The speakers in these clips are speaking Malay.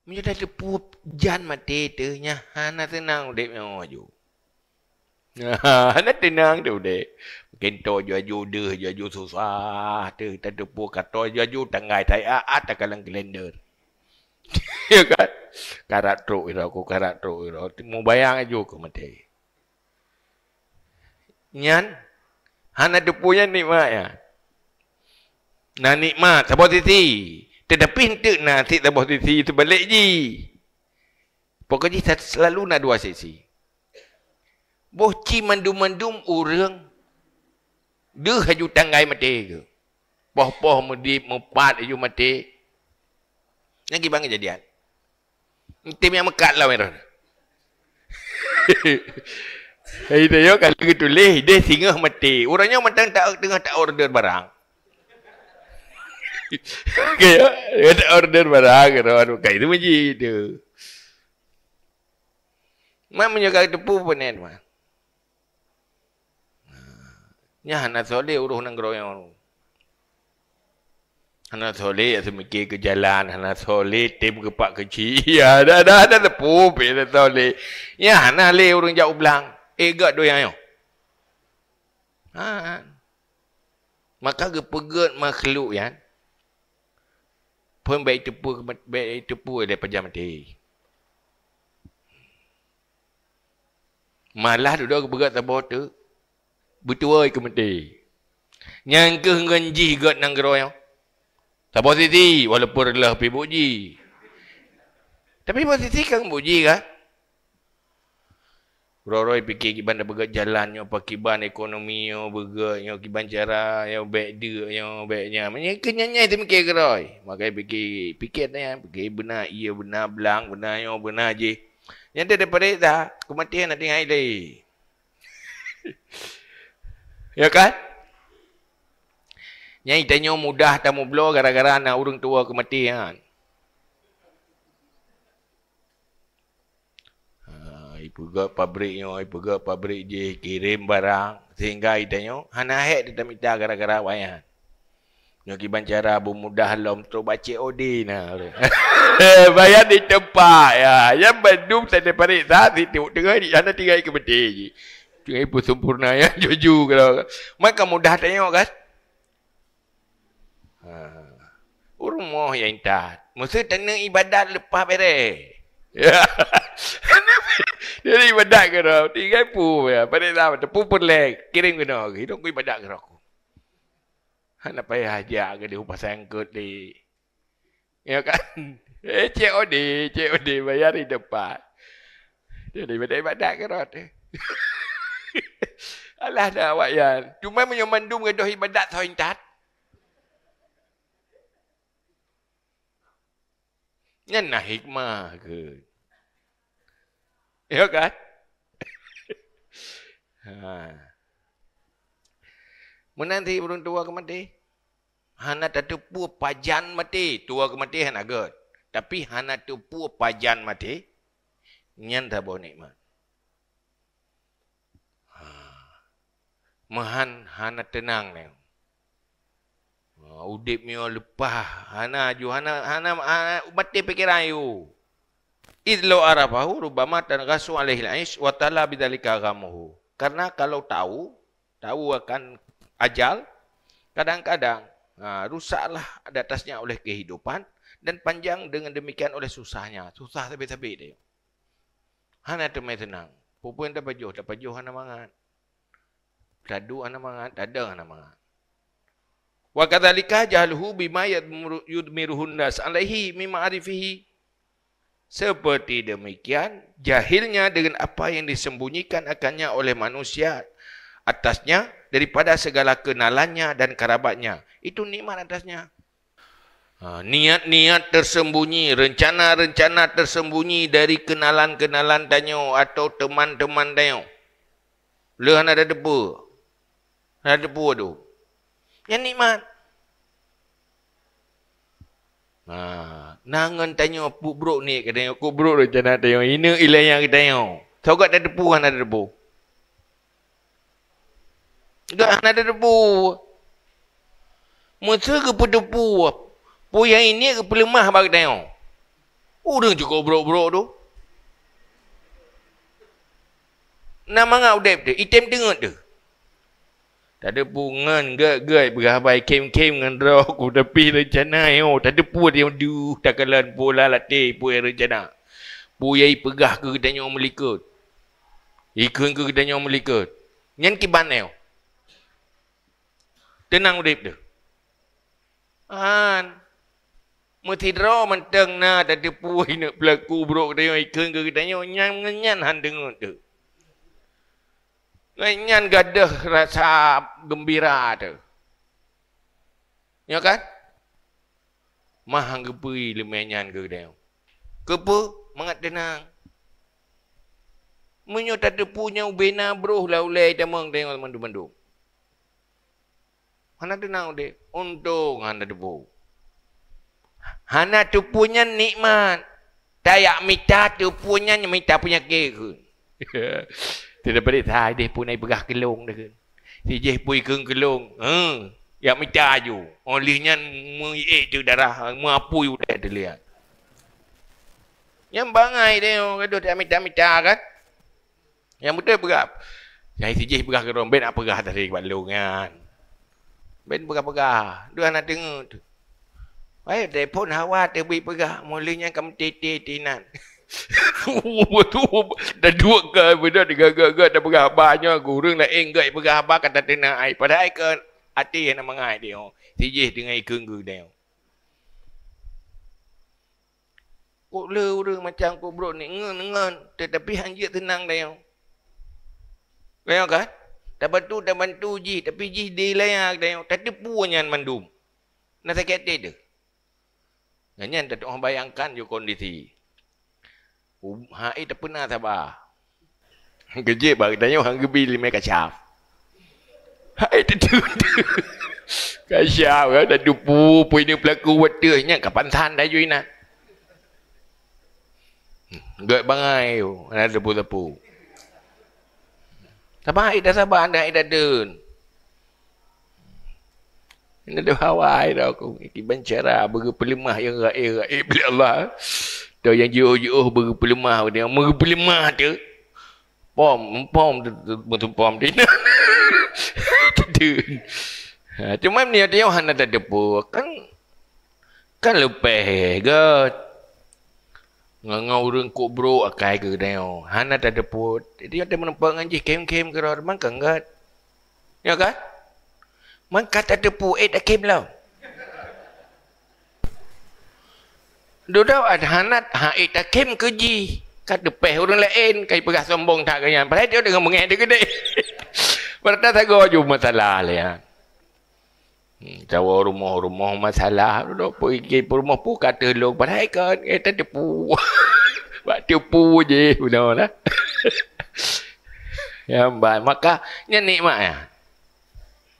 Menjadi tepu jan mati tu nya. Hana tenang dek mau aju. Hana tenang tu dek. Kento jaju deh jaju susah tu. Tak tepu kata jaju tanggai saya tak kalang kalender. Ya kan? Karat truk itu aku karat truk itu. Mau bayang aju ke mati. Nyan. Hana tepunya nikmat ya. Nah nikmat sabot titi. Tetapi hentik nanti sabot titi itu balik ji. Pokoknya selalu nak dua sesi. Boci mandum-mandum orang. Dia haju tanggai mati ke. Poh-poh medip mepat haju mati. Yang kibang kejadian. Tim yang mekat lah merah. Itu yo kalau gitu leh dia singgah mati. Orangnya mentang tak tengah tak order barang. Kayak tak order barang kan kayak itu begitu. Mak menjaga tepu panen mah. Nya hana soleh uruh nang groyong. Hana soleh asa mikir ke jalan, hana soleh tim ke pak kecil. Ya dah tepu pe soleh. Ya hana le urang jauh belang. Gak doyang yo. Maka gepeget makhluk ya. Pun baik tepu daripada mati. Malah duduk kepegat tabah tu. Betul ke mati. Yang ke ngenji gat nang geroyong. Tabah titi walaupun adalah pi buji. Tapi posisi kan buji kan. Roroi fikir kiban dah begat jalan yo pakiban ekonomi yo begat yo kiban cara yo baik dia yo baiknya. Menye kenyanya itu mikir geroi. Makai fikir dia fikir benar iya benar belang benar yo benar je. Yang dia daripada dah kematian nanti hai leh. Ya kan? Nyai tanya mudah tamu belo gara-gara anak urang tua kematian. Pergi pabriknya, pergi pabrik je kirim barang sehingga idanyo hana hek dia minta gara-gara wayan. Nyo kiban cara bermudah lom tu baca odi nah. Bayar di tempat ya. Yang bandum saya parik dah situ tengah di sana tinggal ke beti je. Tengah ibu sempurna ya juju kalau. Maka mudah tengok kan. Urung moh yang intat. Mesti tanah ibadat lepas beres. Ya. Dia ibadat ke dah. Tinggal pu ya. Pada dah tepu perlek. Kirim ke dah. Hidup ku ibadat ke aku. Nak payah hajak ke dia upah sangkut di. Ya kan? COD bayar di depan. Dia ibadat ke dah. Alah dah awak ya. Cuma menyemandum ke dah ibadat so intat. Yang nak hikmah ke. Ya kan? Menanti urang tua ke mati. Hana tak tepu pajan mati. Tua ke mati hana agak. Tapi hana tepu pajan mati. Nyan tak boleh nikmat. Mahan hana tenang ni. Udip mio lepah. Hana mati pikiran you. Idlo arafahu rubama tanqasu alaihi al-aish wa tala bidzalika ghamuhu. Karena kalau tahu akan ajal, kadang-kadang rusaklah di atasnya oleh kehidupan dan panjang dengan demikian oleh susahnya. Susah tapi dia. Hana temai tenang. Pupuan tak pajuh hana mangat. Tadu hana mangat, dadang hana mangat. Wa kadzalika jahluhu bima yudmiruhun nas alaihi mimma arifihi. Seperti demikian, jahilnya dengan apa yang disembunyikan akannya oleh manusia atasnya daripada segala kenalannya dan kerabatnya. Itu nikmat atasnya. Niat-niat tersembunyi, rencana-rencana tersembunyi dari kenalan-kenalan tanyo atau teman-teman tanyo. Lehan ada debu. Ada debu tu. Yang nikmat. Nangan tanya pubruk ni katanya kubruk rencana tanya ini ilah yang kita tanya. Sogat ada debu kan ada debu. Enggak ada debu. Masa ke debu. Pu yang ini ke pelemah bagi tanya. Orang cukup bro-bro tu. Nama ngau dep tu. Item tengok tu. Tak ada pungan gak berabai kem-kem dengan roh ku tapi rencana yo. Tak ada pu dia du takalan pola latih pu rencana. Pu yai pegah ke kedanya melikut. Ikun ke kedanya melikut. Nyan kiban yo. Tenang udip tu. An. Mesti draw menteng na tak ada pu nak berlaku bro kedanya ikun ke kedanya nyan han dengar tu. Nyan gadah rasa gembira tu. Ya kan? Mahang gepui lemenyan ke dia. Kepa mangat tenang. Menyo tak ada punya ubena bro lah ulai tamang tengok mandu-mandu. Hana tenang dek. Untung hana debu. Hana tu punya nikmat. Tayak mita tu punya mita punya ke. Tidak balik tak dia pun naik begah kelong dah kan. Si je pui keng kelong. Ya minta ju. Olehnya mengiik tu darah mengapu udah dia lihat. Yang bangai dia gaduh tak minta kan. Yang betul begah. Yang si je begah kelong ben nak pegah tadi balong kan. Ben pegah-pegah. Dua nak dengar tu. Baik telefon hawa terbi pegah. Mulanya kamu tinan. Betul dah dua ke benda digagak-gagak dah berhabanya gurung nak enggai berhabak kata tenang ai padahal ke hati yang mengai dia sijih dengan ikung ke dia kok le orang macam kok bro ni ngen tetapi hanjit tenang dia kan tak bantu ji tapi ji dia layak dia tak tepu nyan mandum nak sakit dia nyan tak orang bayangkan je kondisi hai tak pernah sabar. Kejip bang tanya orang gebi lima kacau. Hai tu. Kacau kan dah dupu ini pelaku waternya kapan tahan dah juina. Gak bangai tu, ada tepu-tepu. Sabar dah sabar anda dah dun. Ini dah hawai dah aku. Iban cara berpelemah yang raih bila Allah. Tu yang jauh-jauh berpelemah dia. Berpelemah tu. Pom betul pom dia. Cuma ni dia hana tak depu. Kan lepeh gat. Ngau orang kok bro akai ke dia. Hana tak depu. Dia ada menempang anjing kem-kem ke orang man kan gat. Ya kan? Man kata depu tak kem lah. Duduk ada hanat haik tak kem keji. Kat depeh orang lain kai pegah sombong tak ganyan. Padahal dia dengan mengai dia gede. Berta tak gojo masalah lah. Jawa rumah masalah duduk pergi rumah pu kata lu padahal kan kita tipu. Buat tipu je benar lah. Ya baik maka nya nikmat ya.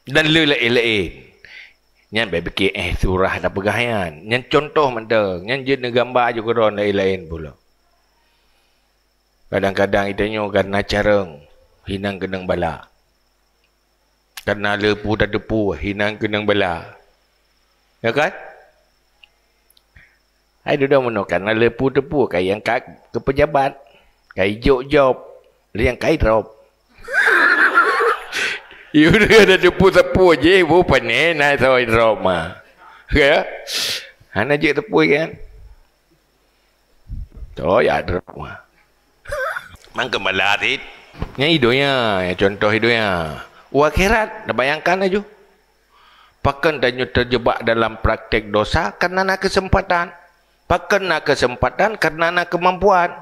Dan lu lain-lain. Nyan berfikir surah dah pegahan. Nyan contoh mendeng. Nyan je gambar je koron lain-lain pula. Kadang-kadang itanya karena careng hinang kenang bala. Karena lepu dah depu hinang kenang bala. Ya kan? Hai dah mana karena lepu depu kai yang ke pejabat. Kai job. Yang kai drop. You dah ada tepu-tepu je, bukan ni nak tahu drama. Ya? Hana je tepu kan? Tu ya drama. Mang kembali hati. Yang hidupnya, contoh hidupnya. Akhirat, dah bayangkan aja. Pakan dan terjebak dalam praktek dosa karena nak kesempatan. Pakan nak kesempatan karena nak kemampuan.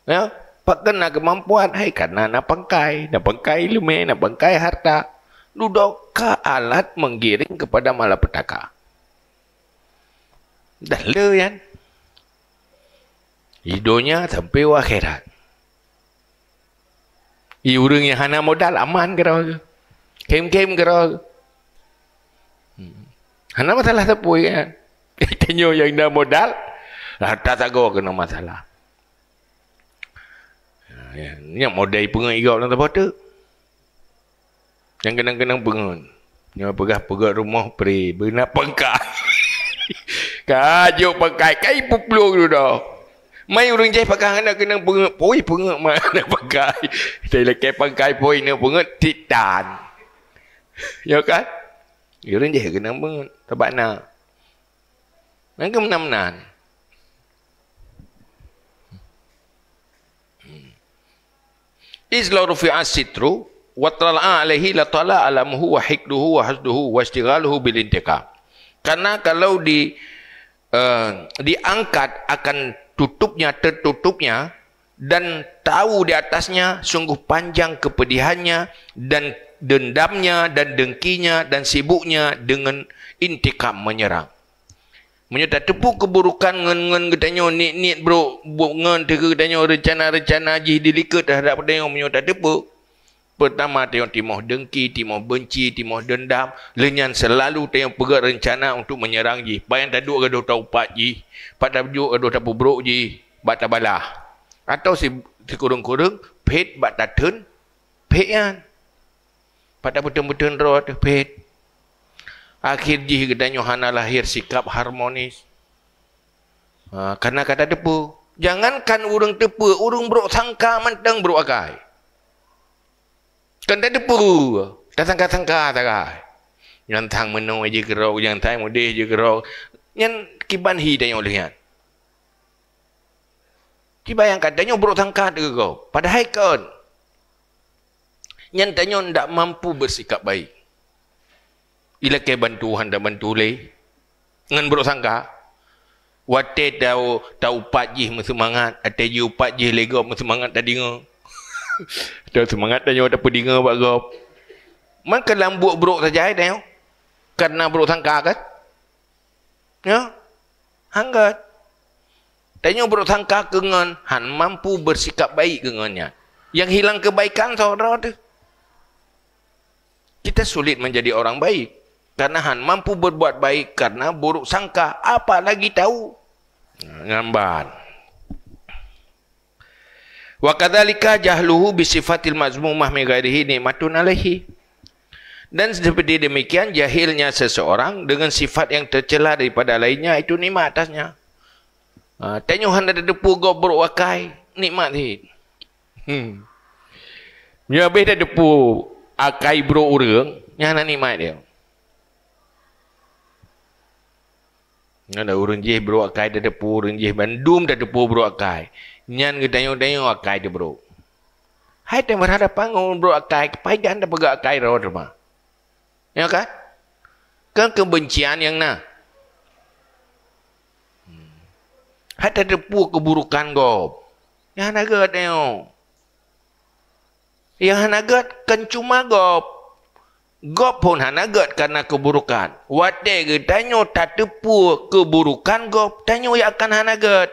Ya? Pakan nak kemampuan, hai karena nak pangkai lume, nak pangkai harta. Duduk ke alat menggiring kepada malapetaka. Dah le kan? Hidupnya sampai akhirat. Orang yang hana modal aman ke rau? Kem-kem ke rau? Hana masalah tepui kan? Tanya yang dah modal, tak tahu kena masalah. Yang modal pengen igau dalam tempat tu. Yang kenang-kenang pengen. Yang pegah rumah peri. Benar pengkai. Kajuk pakai kai puplu tu dah. Mai urang jai pakai kena pengek poi pengek mana pakai. Dia lekai pakai poi ni pengek titan. Ya kan? Urang jai kena pengek sebab nak. Nang menan-menan. Izla rufi'a sitru wa tala'a alaihi la tala alamuhu wa hikduhu wa hasduhu wa istighaluhu bil intiqam. Karena kalau diangkat akan tertutupnya dan tahu di atasnya sungguh panjang kepedihannya dan dendamnya dan dengkinya dan sibuknya dengan intikam menyerang. Menyerta tepuk keburukan ngen katanya nit bro ngen tega katanya rencana-rencana haji dilikat terhadap katanya menyerta tepuk. Pertama tengok timoh dengki, timoh benci, timoh dendam, lenyan selalu tengok pegat rencana untuk menyerang ji. Bayang taduk gaduh tau pat ji, pat tajuk gaduh tapu brok ji, bat tabalah. Atau si kurung-kurung pet bat tatun, pet yan. Pada betul-betul roh tu pet. Akhir ji katanya hana lahir sikap harmonis. Karena kata tepu. Jangankan urang tepu, urang brok sangka mantang brok akai. Kan tak tepu. Tak sangka-sangka tak kai. Yang tang menung je kerok, yang tang mudih je kerok. Yang kiban hi tanya oleh yan. Tiba yang katanya brok sangka tu kau. Padahal kan. Yang tanya tak mampu bersikap baik. Ila ke bantuan dan bantu le. Ngan brok sangka. Wate tau pajih semangat, ate ju pajih legop semangat tadi ngo. Tau semangat tanya tak pedinga bak gop. Maka lambuk brok saja dah. Karena brok sangka kan? Ya. Hanggat. Tanya brok sangka kengan han mampu bersikap baik kengannya. Yang hilang kebaikan saudara tu. Kita sulit menjadi orang baik. Karena han mampu berbuat baik karena buruk sangka. Apa lagi tahu? Ngamban. Wa kadzalika jahluhu bi sifatil mazmumah min ghairihi nikmatun alaihi. Dan seperti demikian jahilnya seseorang dengan sifat yang tercela daripada lainnya itu nikmat atasnya. Tanya han ada depu gobrok wakai, nikmat ni. Ya habis dah depu akai bro urang, yang nak nikmat dia. Ada urang jih bro akai dah depu urang jih bandum dah depu bro akai. Nyan ke tanya-tanya akai dia bro. Hai teh berharap pangun bro akai kepajan dah pegak akai ro rumah. Ya kan? Kan kebencian yang nak. Hai dah depu keburukan gop. Yang nagat tengok. Yang nagat kan cuma gop. Gop pun hanagat karena keburukan. Wate ke tanya tak tepu keburukan gop. Tanya yang akan hanagat.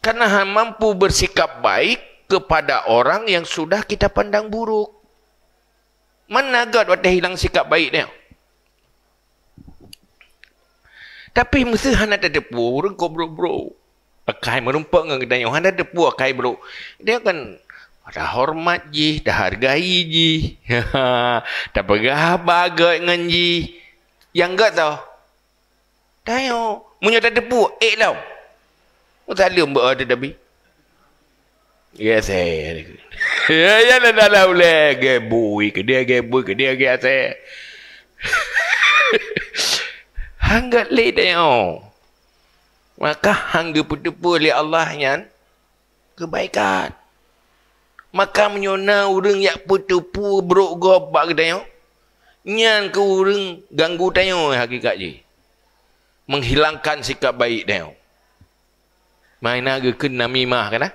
Karena han mampu bersikap baik kepada orang yang sudah kita pandang buruk. Managat wate hilang sikap baik dia. Tapi mesti han ada tepu. Orang kau bro. Akai merumpak dengan tanya. Han ada tepu akai bro. Dia kan dah hormat ji, dah hargai ji. Dah pegah bagai dengan ji. Yang enggak tau. Tanya. Munya tak tepu. Tau. Tak ada mbak ada tapi. Ya saya. Ya dah dah boleh. Gebui ke dia saya. Hanggat le tanya. Maka hangga tepu oleh Allah yang kebaikan. Maka menyona orang yang petepu brok gobak ke tanya. Nyan ke orang ganggu tanya hakikat je. Menghilangkan sikap baik tanya. Main aga ke namimah kan?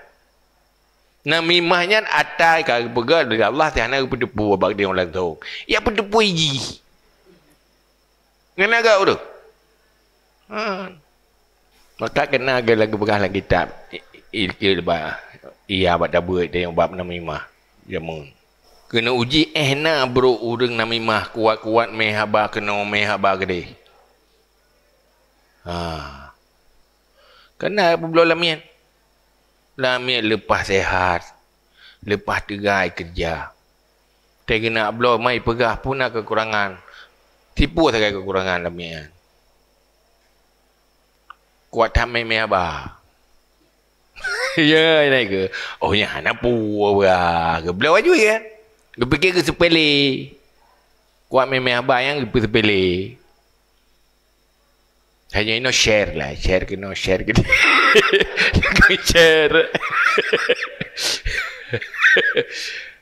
Namimahnya atai ke pegal dengan Allah tiada petepu gobak dia orang tahu. Ya petepu iji. Kena agak udah. Maka kena agak lagu pegang lagi kitab. Iya abad dah buat dia yang bab namimah. Jamun. Kena uji na bro urang namimah kuat-kuat mehaba kena mehaba gede. Kena apa belum lamian? Lamian lepas sehat. Lepas tegai kerja. Tak kena belum mai pegah pun nak kekurangan. Tipu sakai kekurangan lamian. Kuat tak meme abah. Ya, naik ke. Oh, yang anak puas. Gebelah wajib kan? Dia fikir ke sepele. Kuat meme abah yang ke sepele. Hanya ini share lah. Share ke no share ke. Share.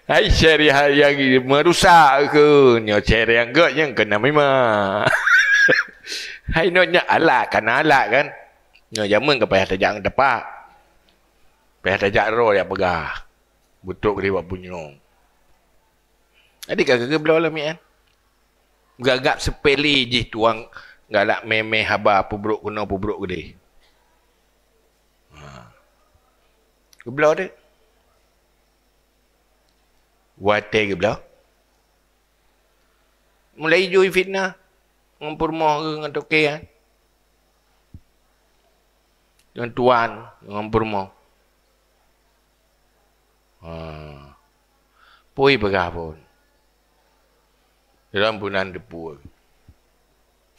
Hai share yang merusak ke. Nyo share yang gak yang kena memang. Hai nyonya alak kan alak kan. Nyo jaman ke payah tajak tepak. Payah tajak roh dia pegah. Butuk dia buat punyong. Adik kagak belah lah mian. Gagap sepele je tuang galak meme haba pubruk kuno pubruk gede. Gebelah dia. Wate gebelah. Mulai hijau fitnah. Ngampurmoh ke dengan toke kan. Dengan tuan ngampurmoh. Pui pegah pun. Dalam bulan depu.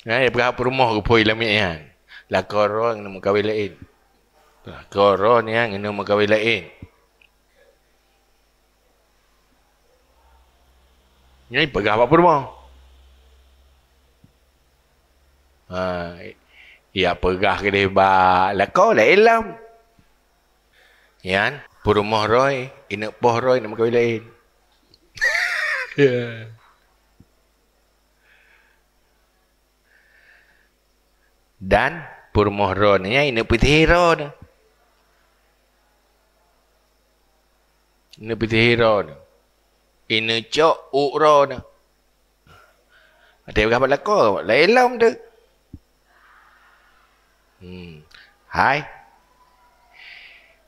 Ya, pegah rumah ke pui lamik kan. Lah korong nak kawin lain. Korong yang nak kawin lain. Ni pegah apa rumah? Ya pegah ke dia ba. Lah kau lah elam. Yan, rumah roy, inak poh roy nak kawin lain. Ya. Dan purmohronnya ini putih hero. Ini putih hero. Ini cok ukro. Ada berapa lakor? Lelam tu. Hai.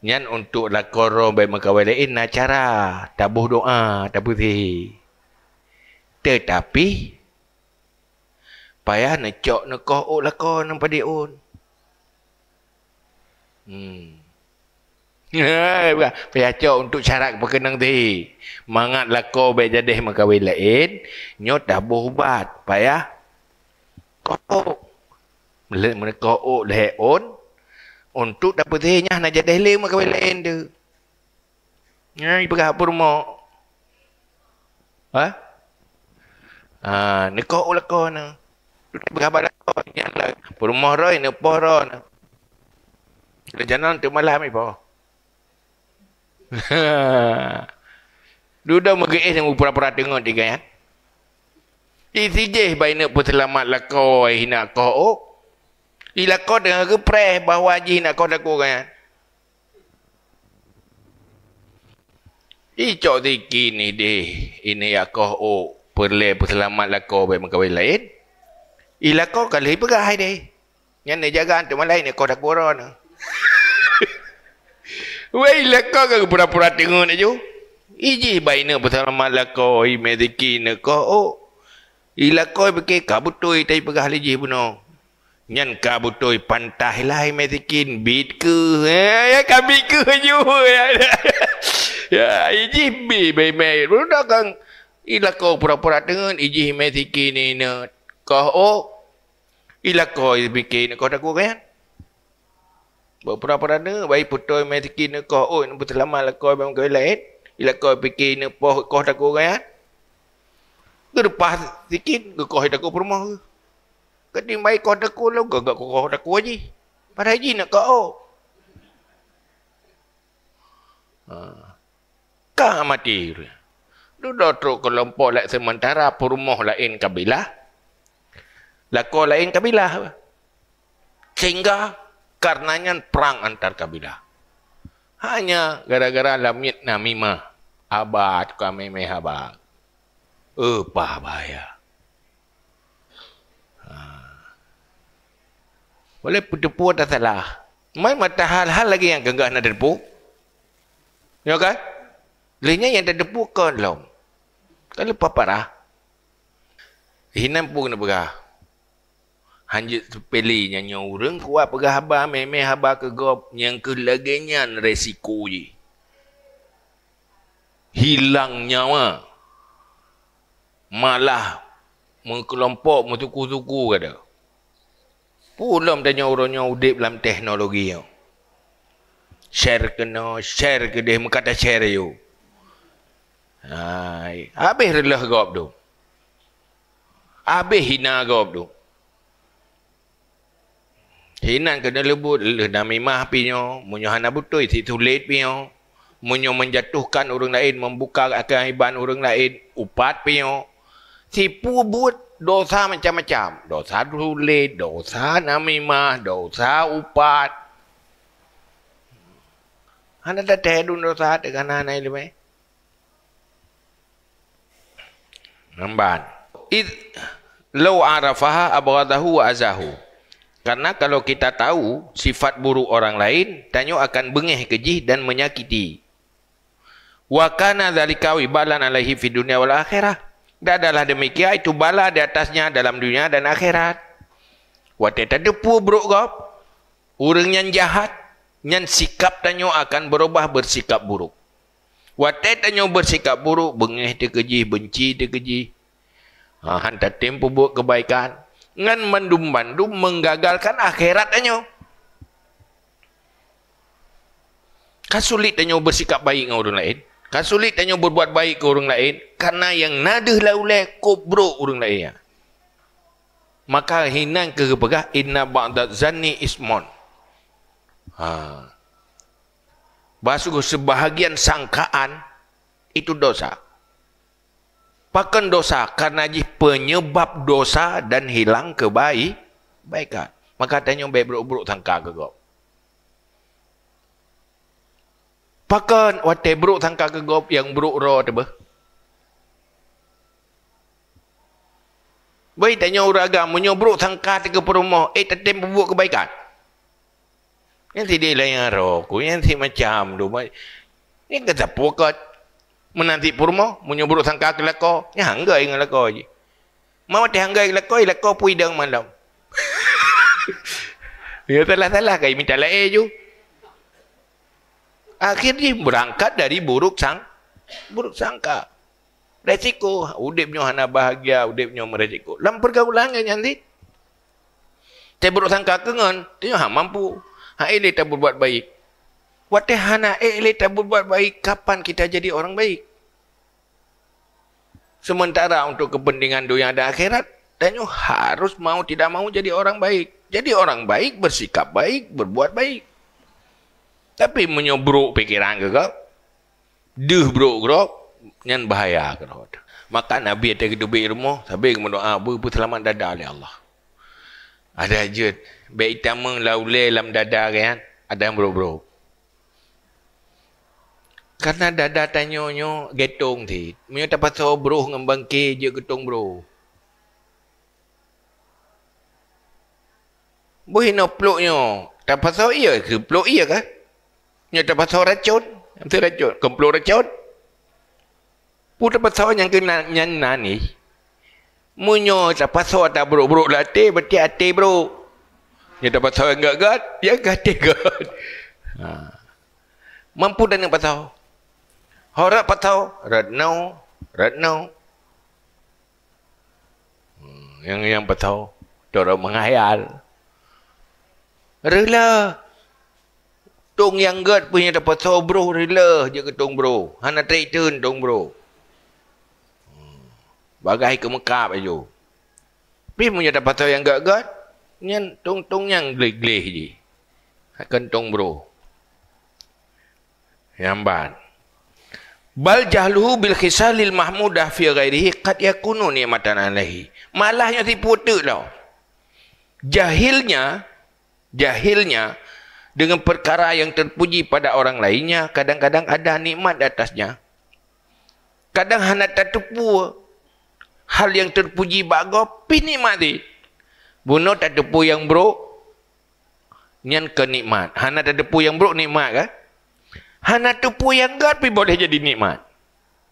Nyan untuk lakor baik makawai lain acara. Tabuh doa. Tabuh putih. Tetapi payah nak cok nak koh lakon nampak dia on. Payah cok untuk syarat perkenang tadi. Mangat lakon baik jadi makawin lain. Nyot dah berubat. Payah koh. Mana koh leh on. Untuk dapat tehnya nak jadi leh makawin lain tu. Ya, ibu apa rumah? Ni koh lakon. Berapa lakon yang lah. Rumah roy ni poh roy. Jangan tu malam ni poh. Duda menggeis yang pura-pura tengok tiga ya. Isijeh baik nak selamat lakon nak koh. Ilakon dengan kepres bahawa haji nak koh daku kan. Icok tiki ni deh. Ini ya koh perle selamat lakon baik makawin lain. Ilakon kali pegah deh. Yang ni jaga antum lain ni koh daku orang. Wei lakon ke pura-pura tengok ni ju. Iji baik nak selamat lakon mediki nak koh. Ilakon pakai kabutoi tai pegah liji puno. Nyan kabutoi pantai lah metikin bit ke. Ya kabit ke ju. Ya iji bi baik-baik. Rudak kang ilako pura-pura dengan iji metikin ni nak kau ilako bikin kau dak kan. Pura-pura dengan baik putoi metikin kau nak berselama lako bang kau lain. Ilako bikin poh kau dak kan. Gerpas sikit kau dak rumah. Kadang baik kau daku lo, gagak kau daku aja. Pada haji nak kau. Kau mati. Duda teruk kelompok lain sementara perumah lain kabilah. Lakor lain kabilah. Sehingga karenanya perang antar kabilah. Hanya gara-gara lamit namimah. Abad kami mehabad. Apa bahaya. Boleh depu tak salah. Mai mata hal-hal lagi yang gagah nak depu. Ya kan? Lainnya yang tak depu kan lom. Kalau parah. Hinam pun nak pegah. Hanjit sepeli nyanyi orang kuat pegah haba meme haba ke gop yang kelaginya resiko je. Hilang nyawa. Malah Mengkelompok, mentuku-tuku kata. Pulang tanya orangnya udip dalam teknologi. Share ke dia, kata share you. Habis relah gop tu. Habis hina gop tu. Hina kena lebut, nami mah pinyo, munyo hana butoi si tulit pinyo. Munyo menjatuhkan orang lain, membuka keaiban orang lain, upat pinyo. Tipu buat dosa macam-macam. Dosa tulit, dosa nami mah, dosa upat. Hana dah tehadun dosa dengan hana ilmu. Namban. Lau arafaha abradahu wa azahu. Karena kalau kita tahu sifat buruk orang lain, tanyo akan bengih keji dan menyakiti. Wa kana dzalika wibalan alaihi fid dunya wal akhirah. Dan adalah demikian itu bala di atasnya dalam dunia dan akhirat. Wa tatadepu buruk gop. Orang yang jahat, yang sikap tanyo akan berubah bersikap buruk. Wa tanyo bersikap buruk, bengih te keji, benci te keji. Hantar tempo buat kebaikan. Ngan mandum-mandum menggagalkan akhirat tanyo. Kan sulit tanyo bersikap baik dengan orang lain. Kan sulit tanyo berbuat baik ke orang lain. Karena yang nadah laulai kobrok orang lain. Maka hinang ke kepegah inna ba'dat zanni ismon. Bahasa sebahagian sangkaan itu dosa. Pakan dosa karena penyebab dosa dan hilang kebaikan. Maka tanya baik buruk-buruk sangka ke gop. Pakan wate buruk sangka ke gop yang buruk roh tu bah. Baik tanya orang agama buruk sangka ke perumah, tetem buat kebaikan. Yang tidak lain roh ku, yang si macam tu. Ini kata pokat. Menanti purmo, menyuburuk sangka ke lako, ya hanggai dengan lako je. Mau teh hanggai lako pui dang malam. Ya salah-salah kai minta lae ju. Akhirnya berangkat dari buruk sangka. Resiko, udipnya hana bahagia, udipnya meresiko. Dalam pergaulan nanti. Teh buruk sangka kengan, dia mampu. Ele tak berbuat baik. Watehana ele tak berbuat baik, kapan kita jadi orang baik? Sementara untuk kepentingan dunia dan akhirat, tanyo harus mau tidak mau jadi orang baik. Jadi orang baik, bersikap baik, berbuat baik. Tapi menyobrok pikiran ke kau? Duh bro grok, nyan bahaya ke kau. Maka Nabi ada kedubik rumah, sambil berdoa, selamat dada oleh Allah. Ada je, baik tamang laulai dalam dada kan, ada yang bro-bro. Karena dada tanyonyo getong ti. Mio tak pasal bro ngembangke je getong bro. Boleh no pluknyo. Tak pasal iya ke pluk iya kah? Nyo tak pasal racun. Itu racun. Kempluk racun. Putar pasal yang kena nyan ni. Munyo tak pasal tak bro latih berarti hati bro. Nyo tak pasal enggak gat, ya hati gat. Mampu dan yang pasal. Horak patau, ratnau. Yang patau, orang menghayal. Rela. Tung yang gad punya dapat patau bro, rela je ke tung bro. Hana traitun tung bro. Bagai ke Mekah baju. Tapi punya dapat patau yang gad, nyan tung yang gleh-gleh je. Akan tung bro. Yamban. Bal jahluhu bil khisalil mahmudah fi ghairihi qad yakunu ni'matan alaihi. Malahnya tipu tu tau. Jahilnya dengan perkara yang terpuji pada orang lainnya, kadang-kadang ada nikmat di atasnya. Kadang hana tertipu hal yang terpuji bago pi nikmati. Buno tertipu yang bro nyan ke nikmat. Hana tertipu yang bro nikmat kan? Hana tipu yang gad pi boleh jadi nikmat.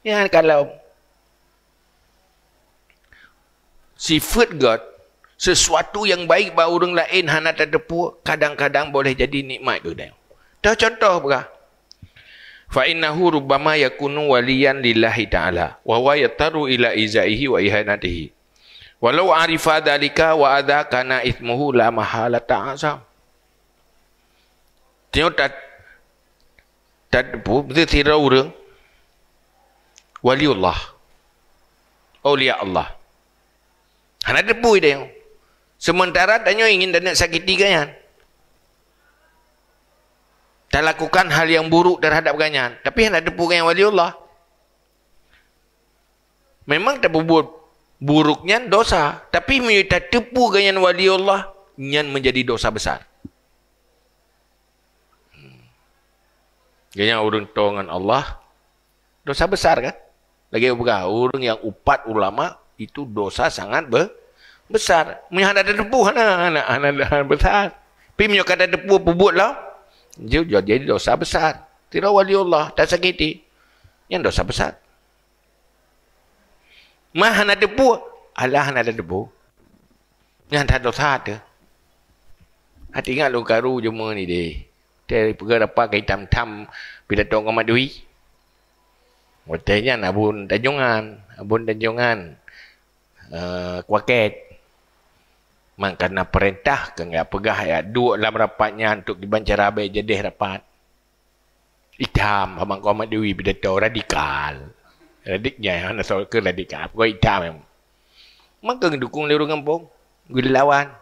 Ya kalau sifat gad sesuatu yang baik bagi orang lain hana tertipu kadang-kadang boleh jadi nikmat tu dah. Dah contoh berah. Fa innahu rubbama yakunu waliyan lillahi ta'ala wa huwa yataru ila izaihi wa ihanatihi. Walau arifa dzalika wa adza kana ithmuhu la mahala ta'azam. Tengok tak betul tidak orang waliullah, aulia Allah. Hana depu dia. Sementara tanya ingin dan nak sakiti ganyan. Tak lakukan hal yang buruk terhadap ganyan, tapi hendak depu ganyan waliullah. Memang tak berbuat buruknya dosa, tapi minta tepu ganyan waliullah nyan menjadi dosa besar. Ganyan orang tongan Allah dosa besar kan? Lagi apa? Orang yang upat ulama itu dosa sangat besar. Punya ada depu anak besar. Tapi punya kata depu pebut lah. Jadi dosa besar. Tidak waliullah tak sakiti. Yang dosa besar. Mah ada depu, Allah ada depu. Yang tak dosa ada. Hati ingat lu karu jema ni deh. Dia pergi dapat kaitan tam bila tong Madui. Watanya abun Tanjungan. Kuaket. Man karena perintah ke enggak pegah ya dua dalam rapatnya untuk dibancar abai jadi rapat. Hitam abang Muhammad Dewi pidato radikal. Radiknya ana soal ke radikal. Kau hitam memang. Maka dukung lorong kampung. Gelawan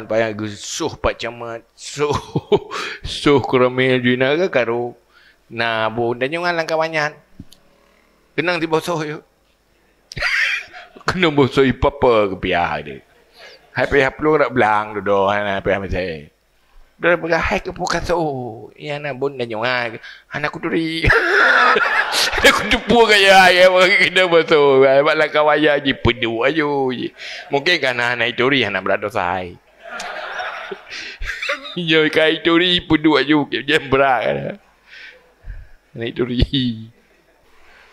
payah gusuh pak camat. Suh kuramil jina ke karu. Nah, bu dan jangan langkah banyak. Kenang di bosok yuk. Kena bosok ipapa ke pihak dia. Hai pihak perlu nak belang duduk. Hai pihak macam saya. Dia pergi hai ke pukat so. Ya nak bun dan jangan. Anak aku turi. Aku tupu kaya ya kena bosok. Buat langkah wayah je pedu ayo. Mungkin kan anak turi anak berada sai. Ya kai turi pedu ayo jam berak. Anak turi.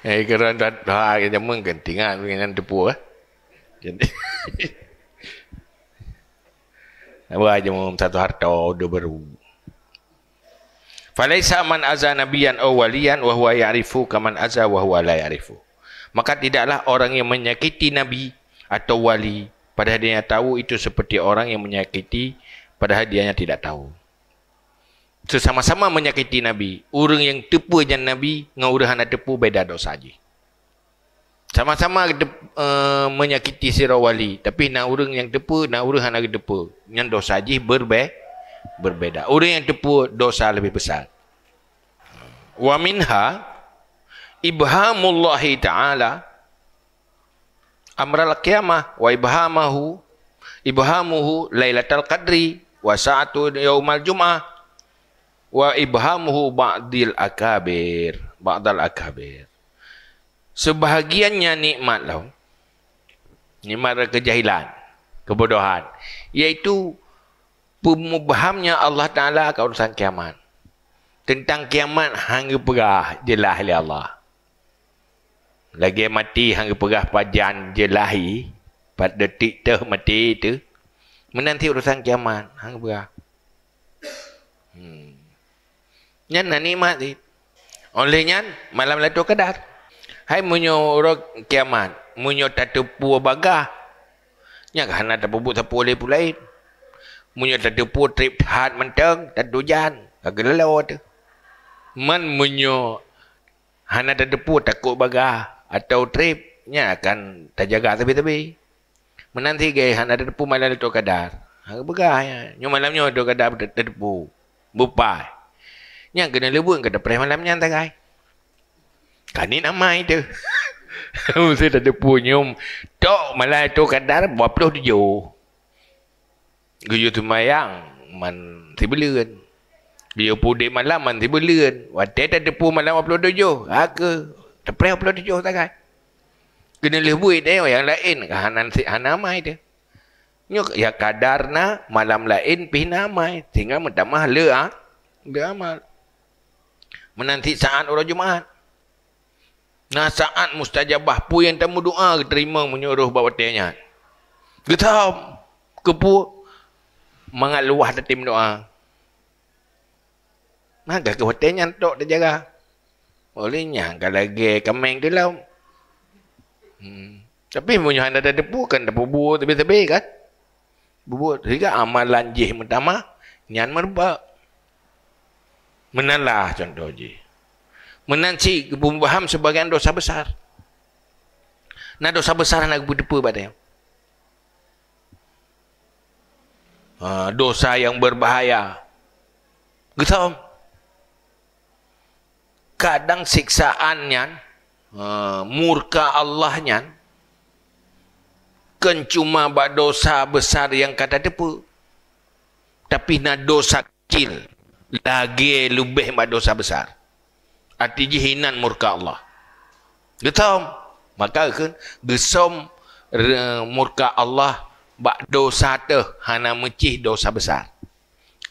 Kerana dah zaman gentingan dengan tepu Jadi apa aja mau satu harta udah baru. Falaisa man azza nabiyan aw waliyan wa huwa ya'rifu kaman azza wa huwa la ya'rifu. Maka tidaklah orang yang menyakiti nabi atau wali padahal dia tahu itu seperti orang yang menyakiti padahal dia tidak tahu. Sesama-sama menyakiti nabi. Orang yang tepu jan nabi dengan orang yang tepu beda dosa aja. Sama-sama menyakiti sirah wali, tapi nak orang yang tepu, nak orang yang tepu, yang dosa aja berbeda. Orang yang tepu dosa lebih besar. Wa minha ibhamullahi ta'ala amral qiyamah wa ibhamuhu lailatul qadri wa sa'atu yaumal jum'ah wa ibhamuhu ba'dal akabir. Sebahagiannya nikmat lah. Nikmat kejahilan, kebodohan, iaitu pemubhamnya Allah Ta'ala ke urusan kiamat. Tentang kiamat hangga perah jelah oleh Allah. Lagi mati hangga perah pajan jelahi pada detik tu mati tu menanti urusan kiamat hangga perah. Nyan nikmat ni. Olehnya malam Lailatul Qadar. Hai munyo orang kiamat, munyo tak tepu bagah. Nya kan ada bubuk tepu oleh pulain. Munyo tak tepu trip hat menteng, tak dojan, kagak lelo tu. Man munyo hana tak tepu takut bagah atau trip, nya akan tak jaga tepi-tepi. Menanti gay hana tak tepu malam Lailatul Qadar. Hang bagahnya. Nyo malamnya Lailatul Qadar tak tepu. Bupai. Nya kena lebun kada pernah malamnya tak gai. Kani namai tu. Mesti tak ada punyum. Tok malah tu kadar buat puluh tujuh. Guyu tu mayang man tibelan. Dia pudik malam man tibelan. Wadah tak ada pu malam buat puluh tujuh. Aku tak pernah puluh tujuh tak kan. Kena lebui dia yang lain. Hana mai tu. Nyok ya kadarna malam lain pi namai. Tinggal mentamah le amal. Menanti saat orang Jumaat. Nah saat mustajabah pu yang tamu doa terima menyuruh bawa tanya. Getam kepu mangat luah tim doa. Maka ke hotelnya tok dia jaga. Bolehnya kalau lagi kemeng tu lah. Tapi punya anda ada depu kan depu buat tapi kan. Buat sehingga amalan jih pertama nyan merba. Menalah contoh je. Menanci kebumbuhan sebagian dosa besar. Nah dosa besar nak berdepu pada dosa yang berbahaya. Gitu. Kadang siksaannya murka Allahnya kan cuma bak dosa besar yang kata depu. Tapi na dosa kecil lagi lebih bak dosa besar. Arti jihinan murka Allah. Gitu. Maka kan gesom murka Allah bak dosa tu hana mecih dosa besar.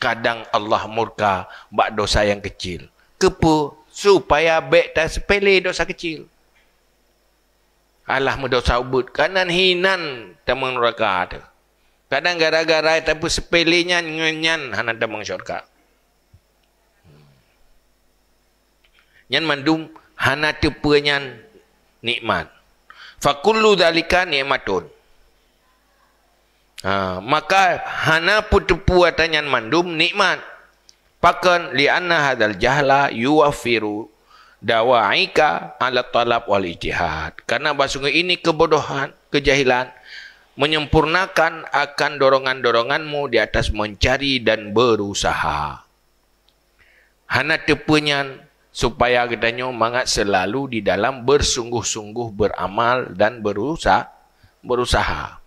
Kadang Allah murka bak dosa yang kecil. Kepu supaya baik tak sepele dosa kecil. Allah mendosa ubud kanan hinan tamang neraka tu. Kadang gara-gara tapi sepelenya ngenyan hana tamang syurga. Nyan mandum hana tepenyan nikmat. Fakullu dzalika nikmatun. Maka hana putepu atanyan mandum nikmat. Pakan li'anna hadzal jahla yuwaffiru dawa'ika ala talab wal ijtihad. Karena basungguh ini kebodohan, kejahilan menyempurnakan akan dorongan-doronganmu di atas mencari dan berusaha. Hana tepenyan supaya katanya mangat selalu di dalam bersungguh-sungguh beramal dan berusaha.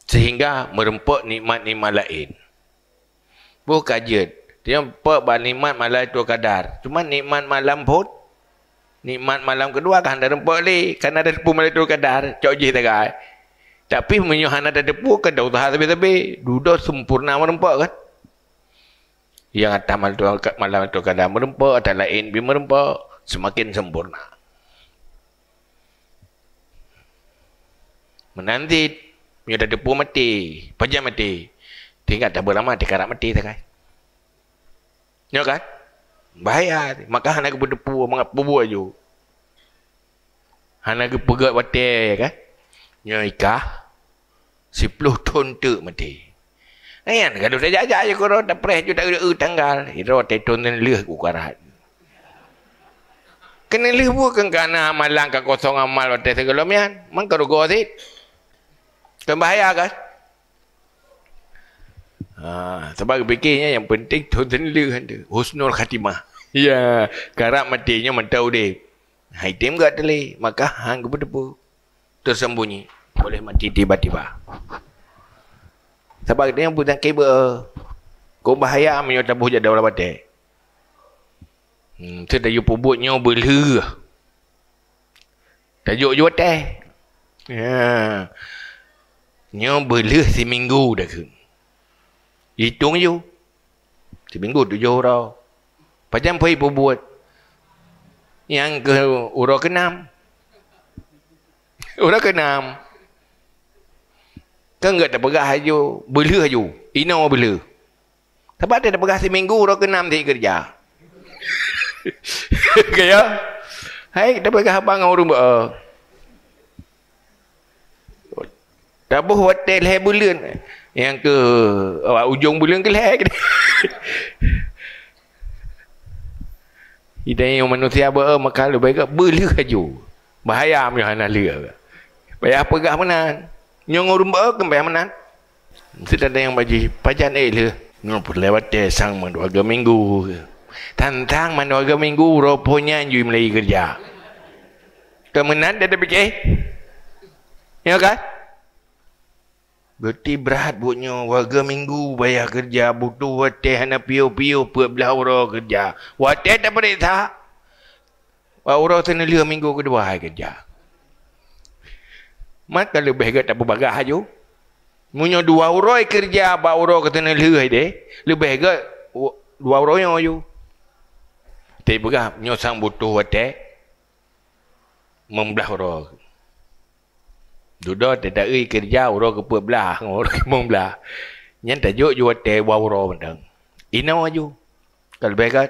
Sehingga merempuk nikmat-nikmat lain. Bukan je. Dia nampak nikmat malam itu kadar. Cuma nikmat malam pun. Nikmat malam kedua kan ada rempak lagi. Kan ada depu malam itu kadar. Cok je tak kai. Tapi menyuhan ada depu kan dah usaha tapi-tapi. Duda sempurna merempak kan. Yang atas malam itu kadar merempak. Atas lain pun merempak. Semakin sempurna. Menanti. Punya dah depu mati. Pajak mati. Tinggal tak berlama dia karat mati tak kan. Ya kan? Bahaya. Maka hana ke berdepu mengapa buat je. Hana ke pegat batai kan. Ya ikah 10 ton tu mati. Ayan kalau dah jajak je korang tak press je tak ada tanggal. Iro teton dan leh ku karat. Kena leh bukan kerana amalan ke kosong amal batai segala mian. Mang kau gosit. Kan bahaya kan? Sebab fikirnya yang penting tu tenla tu. Husnul khatimah. Ya, karat matinya mentau dia. Haitim kat tali, maka hang berdepu. Tersembunyi. Boleh mati tiba-tiba. Sebab dia bukan kabel. Kau bahaya menyatabuh jadi orang batai. Tu dah you pubutnya belah. Tajuk je batai. Ya. Nya belah seminggu dah ke. Hitung je. Seminggu 7 orang. Pajam pergi buat. Yang ke orang ke-6. Orang ke-6. Kan enggak tak pegah haju. Belah haju. Ina belah. Sebab dia dah pegah seminggu orang ke-6 dia kerja. Kaya. Hai, kita pegah abang orang buat. Tak boleh hotel hai bulan. Yang ke ujung bulan ke leh. Hidayah manusia maka lebih baik belah haju. Bahaya punya anak lia. Bayar pegah menan. Nyong urun ba ke bayar menan. Sudah ada yang bagi pajan le. Ngor pun lewat sang menduaga minggu. Tantang menduaga minggu rupanya jui mulai kerja. Kemenan dia ada fikir. Ya kan? Berarti berat buatnya warga minggu bayar kerja butuh watih hana piu-piu belah orang kerja. Watih tak perintah. Orang sana 5 minggu kedua hari kerja. Maka lebih ke tak berbagah haju. Punya 2 orang kerja ba orang kata nak leh dia. Lebih ke 2 orang yang haju. Tapi begah nyosang butuh watih membelah orang. Duda tidak kerja orang ke belah orang ke belah. Yang tajuk juga te wawro mentang. Inau aju. Kalau baik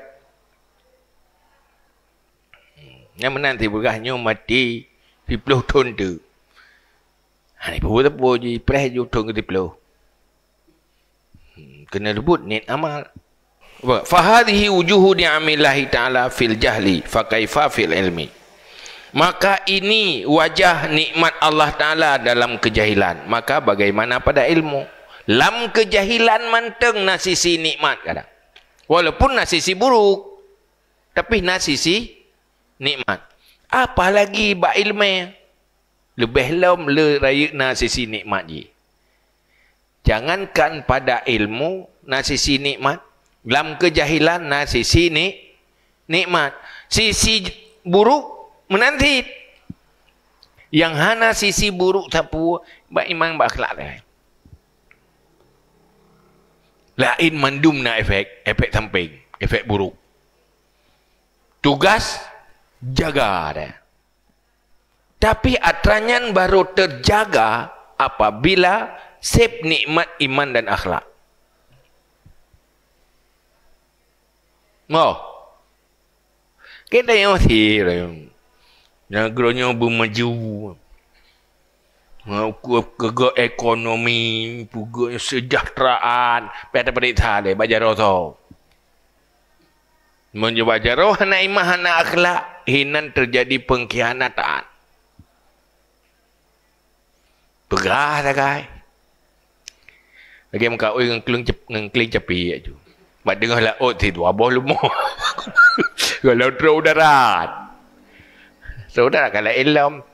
yang menanti begahnya mati Diploh ton tu. Ni pun je press je ton ke diploh. Kena rebut niat amal. Fahadhihi wujuhu ni'amillahi ta'ala fil jahli fa kaifa fil ilmi. Maka ini wajah nikmat Allah Ta'ala dalam kejahilan. Maka bagaimana pada ilmu? Lam kejahilan manteng na sisi nikmat kadang. Walaupun na sisi buruk, tapi na sisi nikmat. Apalagi ba ilmu lebih lam le raya na sisi nikmat je. Jangankan pada ilmu na sisi nikmat, lam kejahilan na sisi nikmat. Sisi buruk menanti. Yang hana sisi buruk tapu ba iman ba akhlak dah. Lain mandum na efek samping, efek buruk. Tugas jaga dah. Tapi atranyan baru terjaga apabila sep nikmat iman dan akhlak. Oh. Kita yang masih negaranya bermaju. Kegak ekonomi, juga sejahteraan, pada perintah dia baca roh. Menjadi roh hana iman hana akhlak, hinan terjadi pengkhianatan. Pegah dah guys. Lagi muka oi ngengkling cepi aja. Mak dengar laut tu abah lumo. Kalau terus darat. Saudara kalau ilmu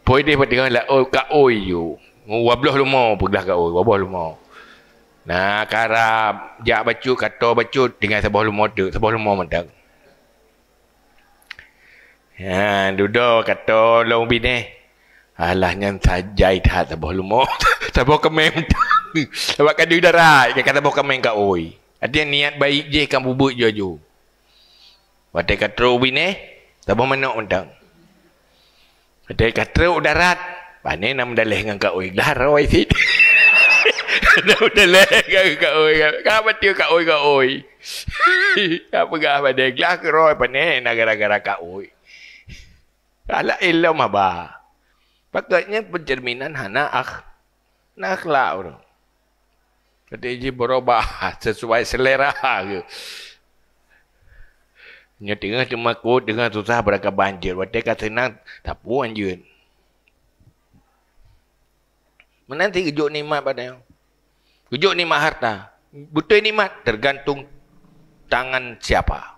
poi dia dengar laut ka oi you. Wablah lumo pegah ka oi, wabah lumo. Nah, karab jak bacu kata bacu dengan sabah lumo tu, sabah lumo mentang. Ya, duduk kata long bini. Alahnya sajai tak sabah lumo. Sabah kemeng. Sebab kan dia darat, dia kata sabah kemeng ka oi. Ada niat baik je kan bubuk je ju. Wadai kata bini, sabah menok mentang. Wadai kata darat, pane nak mendalih dengan ka oi. Dah roi sit. Nak mendalih dengan ka oi. Ka betul ka oi ka oi. Apa gah pada gelah ke roi pane nak gara-gara ka oi. Ala ilmu apa? Pakatnya pencerminan hana akhlak orang. Kata je berubah sesuai selera ke. Nya tengah cuma kod dengan susah beraka banjir. Wadai kata senang tak puan je. Menanti kejut nikmat padanya. Kejut nikmat harta. Betul nikmat tergantung tangan siapa.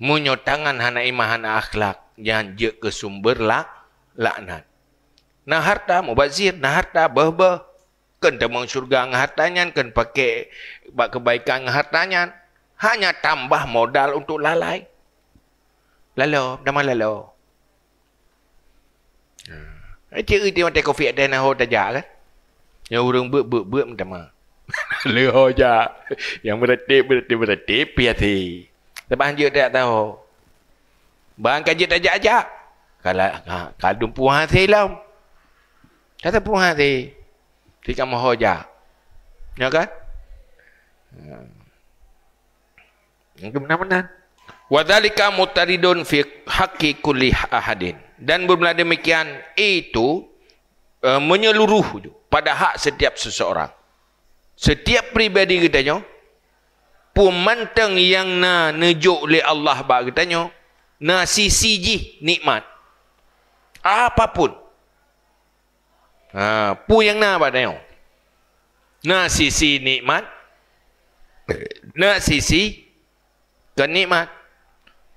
Munyo tangan hana iman hana akhlak. Yang je ke sumber laknat. Nah harta mubazir, nah harta bah-bah. Kan temang syurga ng hartanya, kan pakai kebaikan ng hartanya. Hanya tambah modal untuk lalai. Lalu, nama lalu. Cik itu mati kopi ada nak tajak kan? Yang orang ber macam leho je. Yang beretip piati. Sebab dia tak tahu. Bang kaji tajak aja. Kalau puan hati lah. Kata puan hati. Tika mahu aja. Ya kan? Yang benar-benar. Wadhalika mutaridun fi haqqi kulli ahadin. Dan bermula demikian itu menyeluruh pada hak setiap seseorang. Setiap pribadi katanya pemantang yang na nejuk oleh Allah ba katanya na sisi ji nikmat. Apapun. Pu yang na ba katanya. Na sisi nikmat. Na sisi kenikmat.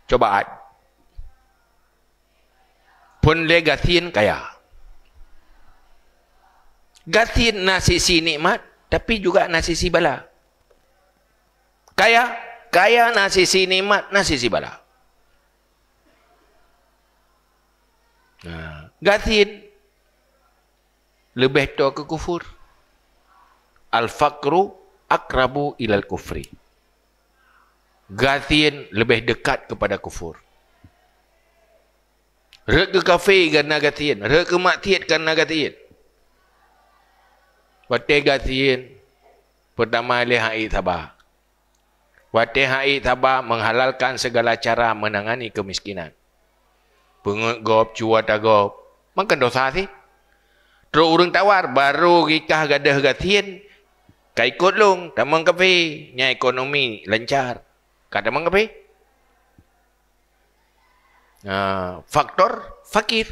Cobaan. Pun le gatin kaya. Gatin na sisi nikmat tapi juga na sisi bala. Kaya na sisi nikmat, na sisi bala. Gatin lebih to ke kufur. Al-faqru akrabu ilal kufri. Gatin lebih dekat kepada kufur. Rek ke kafir kerana gatin, rek ke maksiat kerana gatin. Wate gatin pertama lihai tabah. Wate hai tabah menghalalkan segala cara menangani kemiskinan. Pengegop, cuat agop. Makan dosa sih. Terus orang tawar, baru kita gadah gatien. Kau ikut long, tamang kafe. Nya ekonomi lancar. Kau tamang kafe. Faktor fakir.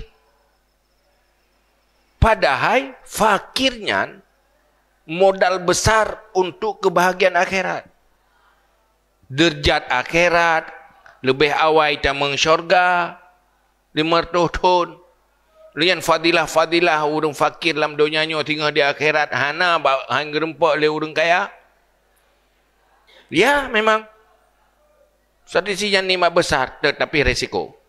Padahal fakirnya modal besar untuk kebahagiaan akhirat. Derjat akhirat lebih awal tamang syurga 500 tahun. Lian fadilah orang fakir dalam dunianya tinggal di akhirat hana hang gerempak le orang kaya. Ya memang satu sisi yang nikmat besar tetapi risiko.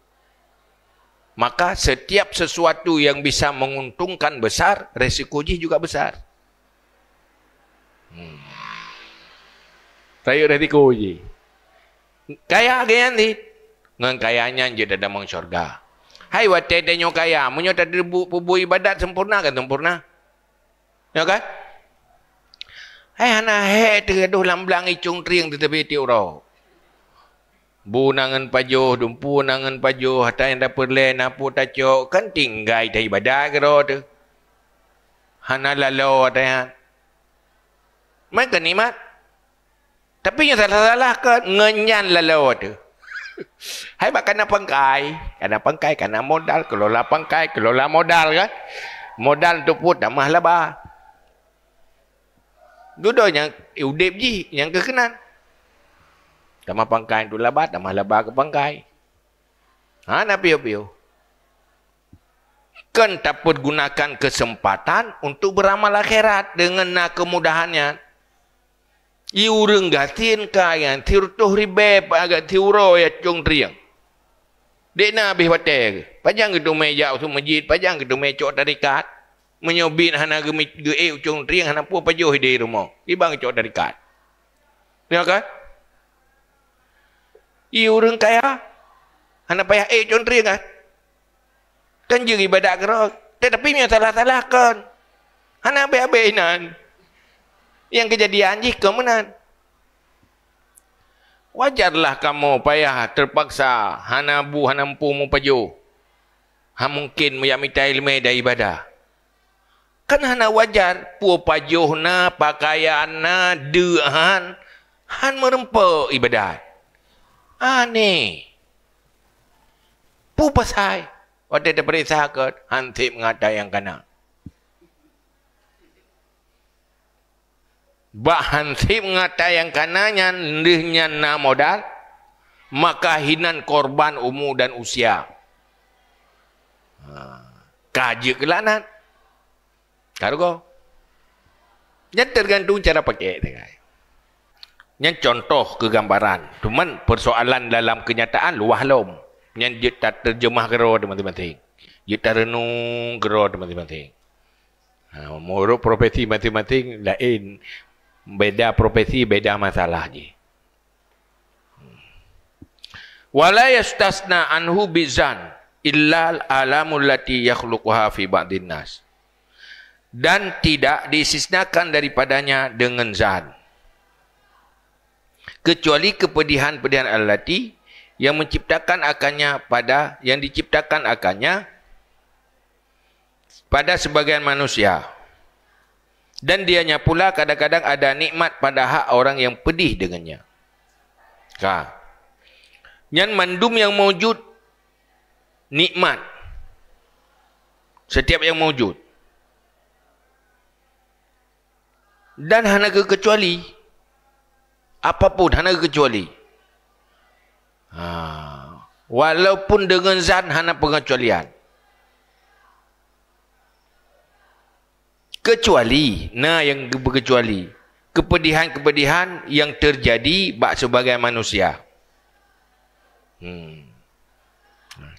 Maka setiap sesuatu yang bisa menguntungkan besar, resikonya juga besar. Saya resiko je. Kaya gaya ni, ngan kayanya je dah damang syurga. Hai wate denyo kaya, munyo tak bubu ibadat sempurna kan sempurna. Ya kan? Hai hana he tergaduh lamblang icung triang tetapi ti uro. Bu nangan pajuh, dumpu nangan pajuh, hata yang dapat len, apa tak cok, kan tinggal dah ibadah ke tu. Hana lalu ada yang. Mereka nikmat. Tapi yang salah-salah kan, ngenyan lalu tu. Hai bak kena pangkai, kena modal, kelola pangkai, kelola modal kan. Modal tu pun tambah laba. Duduk yang udip je, yang kekenan. Tambah pangkai tu labat, tambah labat ke pangkai. Nak piu-piu. Kan dapat gunakan kesempatan untuk beramal akhirat dengan kemudahannya. Iureng gatin kayan, tirtuh ribe agak tiuro ya cung triang. Dek na habis batek. Pajang ke tu meja tu masjid, pajang ke tu mecok tarikat. Menyobin hana ge cung triang hana pu pajuh di rumah. Ibang cok tarikat. Ya kan? Orang kaya, anak payah contri kan? Kan juga ibadat kerok. Tetapi yang salah-salah kan? Anak abai-abainan. Yang kejadian jika menan. Wajarlah kamu payah terpaksa hana bu hana empu mu paju. Mungkin muyamita ilmu dari ibadah. Kan hana wajar pu pajuh na pakaian na dehan han merempa ibadat. Aneh. Pu pasai. Waktu dia periksa ke, hantip mengata yang kena. Bak hantip mengata yang kananya, lihnya na modal, maka hinan korban umur dan usia. Kaji kelanan. Kargo. Yang tergantung cara pakai. Yang contoh kegambaran. Cuman persoalan dalam kenyataan luah lom. Yang dia tak terjemah gero teman-teman. Dia tak renung gero teman-teman. Menurut profesi masing-masing lain. Beda profesi, beda masalah je. Wala yastasna anhu bizan illal alamul lati yakhluquha fi ba'din nas. Dan tidak disisnakan daripadanya dengan zan. Kecuali kepedihan-pedihan allati yang menciptakan akannya yang diciptakan akannya pada sebagian manusia. Dan dianya pula kadang-kadang ada nikmat pada hak orang yang pedih dengannya. Yang mandum yang mewujud nikmat. Setiap yang mewujud. Dan hana kecuali apapun hana kecuali. Walaupun dengan zat hana pengecualian. Kecuali, yang berkecuali. Kepedihan-kepedihan yang terjadi bak sebagai manusia.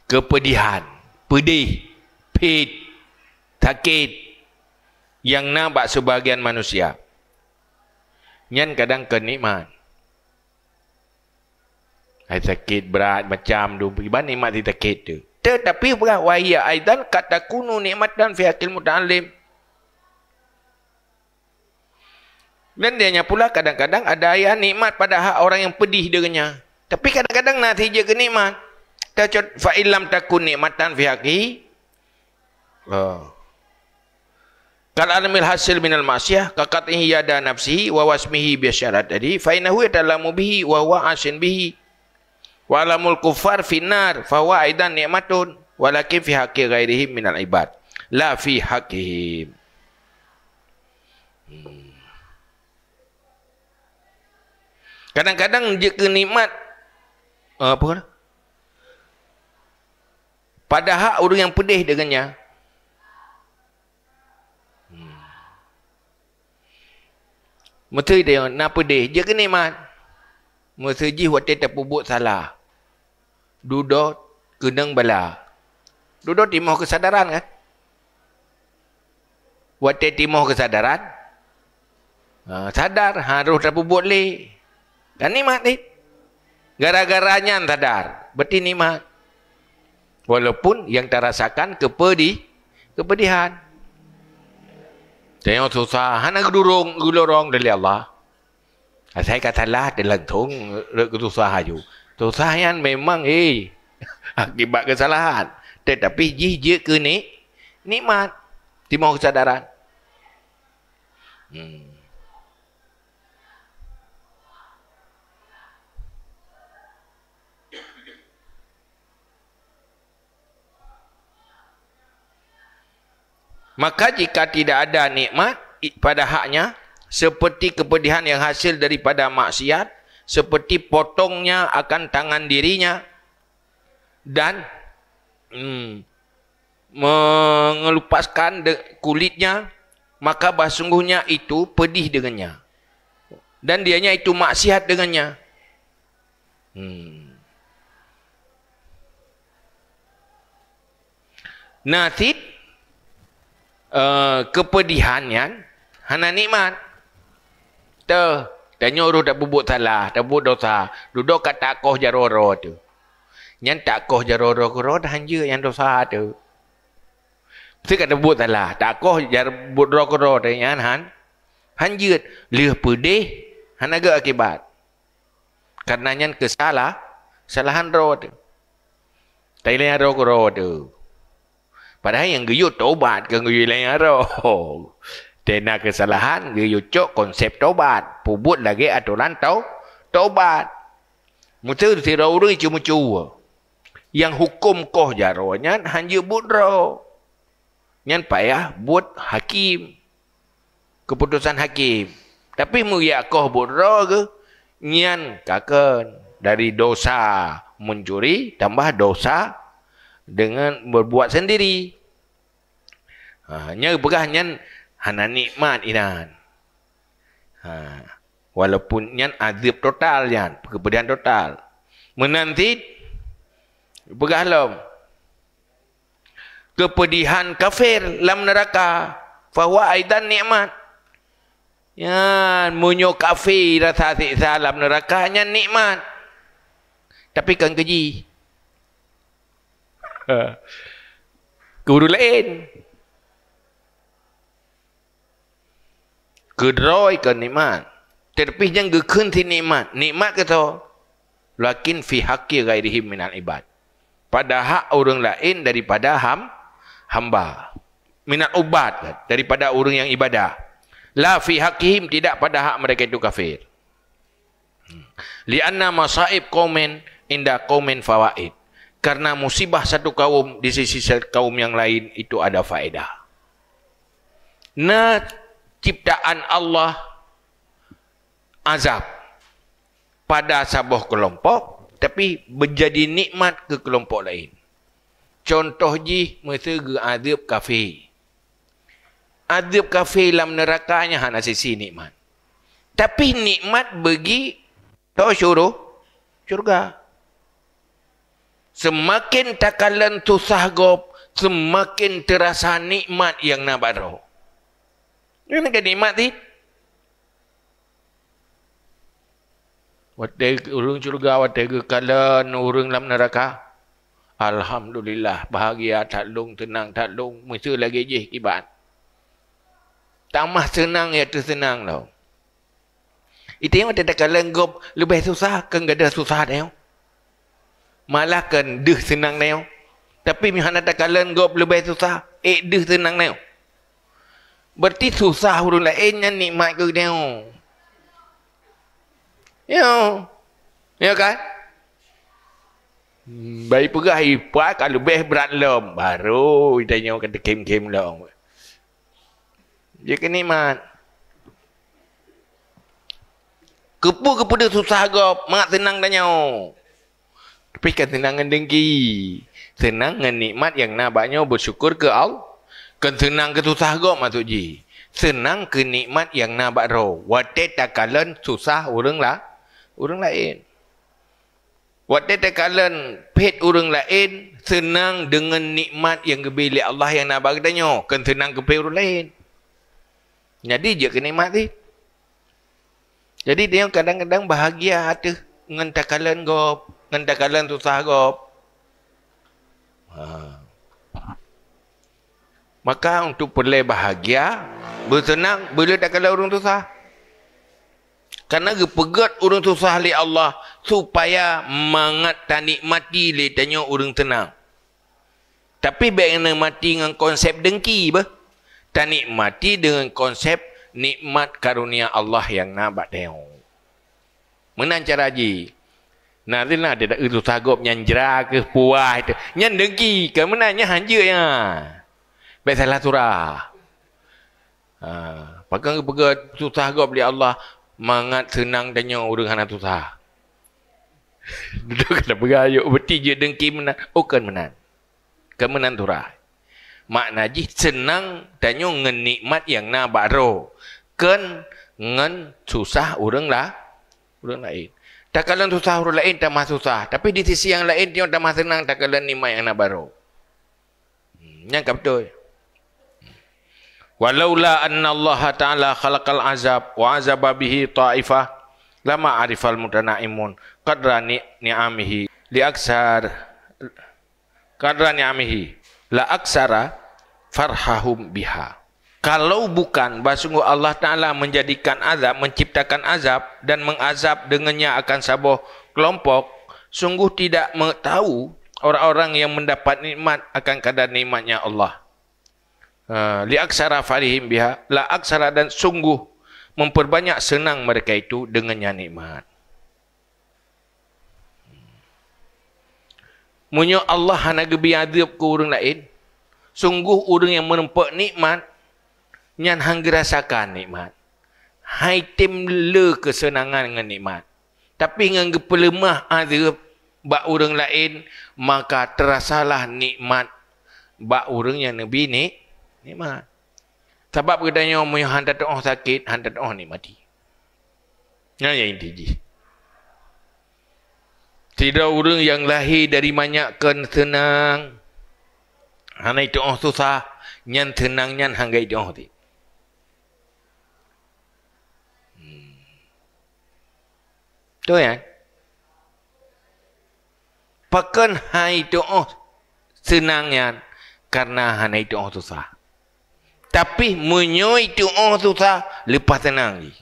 Kepedihan, pedih, pit, sakit yang nampak sebagian manusia. Yang kadang kenikmat. Sakit berat macam tu. Iban nikmat di sakit tu. Tetapi wahia aidan katakunu nikmatan fi akil muta'alim. Dan dianya pula kadang-kadang ada yang nikmat pada hak orang yang pedih dengannya. Tapi kadang-kadang natijah kenikmat. fa illam takun nikmatan fi haqqihi. Kal alamil hasil minal maksiyah kakatihi yada nafsihi wa wasmihi biasyarat tadi fa innahu yatalamu bihi wa huwa asin bihi wa alamul kuffar finnar fa huwa aidan nikmatun walakin fi haqqi ghairihim minal ibad la fi haqqihim. Kadang-kadang jika nikmat apa pada hak orang yang pedih dengannya. Mesti dia nak pedih. Dia kena nikmat. Mesti ji waktu terpubuk salah. Duduk kenang bala. Duduk timuh kesadaran kan? Waktu timuh kesadaran. Sadar. Harus terpubuk le. Kan nikmat ni. Gara-garanya sadar. Berarti nikmat. Walaupun yang terasakan kepedihan. Tengok susah. Hana gulurong dari Allah. Saya kata lah dalam thung susah aja. Susah yang memang akibat kesalahan. Tetapi jih ke ni nikmat. Timur kesadaran. Maka jika tidak ada nikmat pada haknya, seperti kepedihan yang hasil daripada maksiat, seperti potongnya akan tangan dirinya, dan mengelupaskan kulitnya, maka sungguhnya itu pedih dengannya. Dan dianya itu maksiat dengannya. Nasib kepedihannya hana nikmat. Dan nyuruh tak bubuk salah, tak bubuk dosa. Duduk kat takoh jaroro tu. Yang takoh jaroro kuro dah hanja yang dosa tu. Mesti kat bubuk salah. Takoh jaroro kuro tu yang hanja. Leh pedih hana ke akibat. Karena yang kesalahan ro tu. Thailand ro kuro tu. Padahal yang guyut taubat ke guyut lain roh. Tena kesalahan guyut cok konsep taubat. Pubut lagi aturan taubat. Mesti si orang cuma-cuma. Yang hukum koh jaronya hanya budro. Yang payah buat hakim. Keputusan hakim. Tapi mulia koh budro ke. Nyan kaken. Dari dosa mencuri tambah dosa dengan berbuat sendiri. Nya begahnya hana nikmat inan. Walaupun nyan azab total yan, kepedihan total. Menanti begahlam kepedihan kafir lam neraka fahuwa aidan nikmat. Yan munyo kafir rasa siksa lam neraka nya nikmat. Tapi kan keji. Guru lain kedroi ke nikmat tetapi yang gekun ti nikmat kata lakin fi haqqi ghairihim minal ibad pada hak orang lain daripada hamba minal ubad daripada orang yang ibadah la fi haqqihim tidak pada hak mereka itu kafir li anna masaib qaumin inda qaumin fawaid. Karena musibah satu kaum di sisi kaum yang lain itu ada faedah. Ciptaan Allah azab pada sebuah kelompok tapi menjadi nikmat ke kelompok lain. Contoh ji mesti azab kafir. Azab kafir dalam nerakanya hanya sisi nikmat. Tapi nikmat bagi syurga. Semakin takalan susah gop, semakin terasa nikmat yang nabaro. Ini kan nikmat ni. Waktu urung syurga, waktu kekalan urung dalam neraka. Alhamdulillah, bahagia, taklung, tenang, taklung. Mesti lagi je kibat. Tambah senang ya tersenang tau. Itu yang waktu takalan gop lebih susah, kan gak ada susah tau. Malah kan deh senang neo. Tapi mihana takalan gop lebih susah. Deh senang neo. Berarti susah urang lain yang nikmat ke neo. Ya kan? Baik pegah ipat kalau lebih berat lom. Baru ditanya kata kem-kem lom. Dia ke nikmat. Kepu-kepu dia susah gop. Mak senang tanya. Tapi kan senang dengan dengki. Senang dengan nikmat yang nabaknya bersyukur ke Allah. Kan senang ke susah gop maksud ji. Senang ke nikmat yang nabak roh. Wadah takalan susah orang lah. Orang lain. Wadah takalan pet orang lain. Senang dengan nikmat yang kebilik Allah yang nabak tanya. Kan senang ke pet orang lain. Jadi je ke nikmat ni. Jadi dia kadang-kadang bahagia ada. Dengan takalan gop. Dengan takalan susah gop. Maka untuk perlu bahagia, bersenang bila tak kalah orang susah. Karena kepegat orang susah oleh Allah supaya mangat tak nikmati le tanya orang tenang. Tapi bagaimana mati dengan konsep dengki bah? Tak nikmati dengan konsep nikmat karunia Allah yang nabat tengok. Menang cara ji. Nanti lah dia tak susah gop nyanjera ke puas itu. Nyan dengki ke menanya hanja ya. Baik salah surah. Pakai kepegat susah gop oleh Allah. Mangat senang tanya orang hana susah. Duduk kena berayuk. Berarti je dengki menang. Oh kan menang. Kemenang surah. Makna ji senang tanya ngen nikmat yang na baro. Kan ngen susah orang lah. Orang lain. Tak kalah susah orang lain tak mah susah. Tapi di sisi yang lain dia tak mah senang tak kalah nikmat yang na baro. Yang betul. Walaula anna Allah Ta'ala khalaqal azab wa azaba bihi ta'ifah lama arifal mutanaimun qadra ni'amihi li aksar qadra ni'amihi la aksara farhahum biha. Kalau bukan sungguh Allah Ta'ala menjadikan azab, menciptakan azab dan mengazab dengannya akan sebuah kelompok, sungguh tidak tahu orang-orang yang mendapat nikmat akan kadar nikmatnya Allah. Li aksara farihim biha, la aksara dan sungguh memperbanyak senang mereka itu dengannya nikmat. Munyo Allah hana gebi adab ke orang lain. Sungguh orang yang menempat nikmat nyan hang rasakan nikmat. Hai tim le kesenangan dengan nikmat. Tapi dengan gepelemah adab bak orang lain, maka terasalah nikmat bak orang yang nabi ni nikmat. Sebab katanya mu hantar doa sakit, hantar doa nikmati. Nah yang inti ji. Tidak orang yang lahir dari manyakan senang. Hana itu susah, nyan senang nyan hanggai doa ti. Tu ya. Pakan hai doa senangnya karena hana itu susah. Tapi munyo itu susah lepas tenang ni.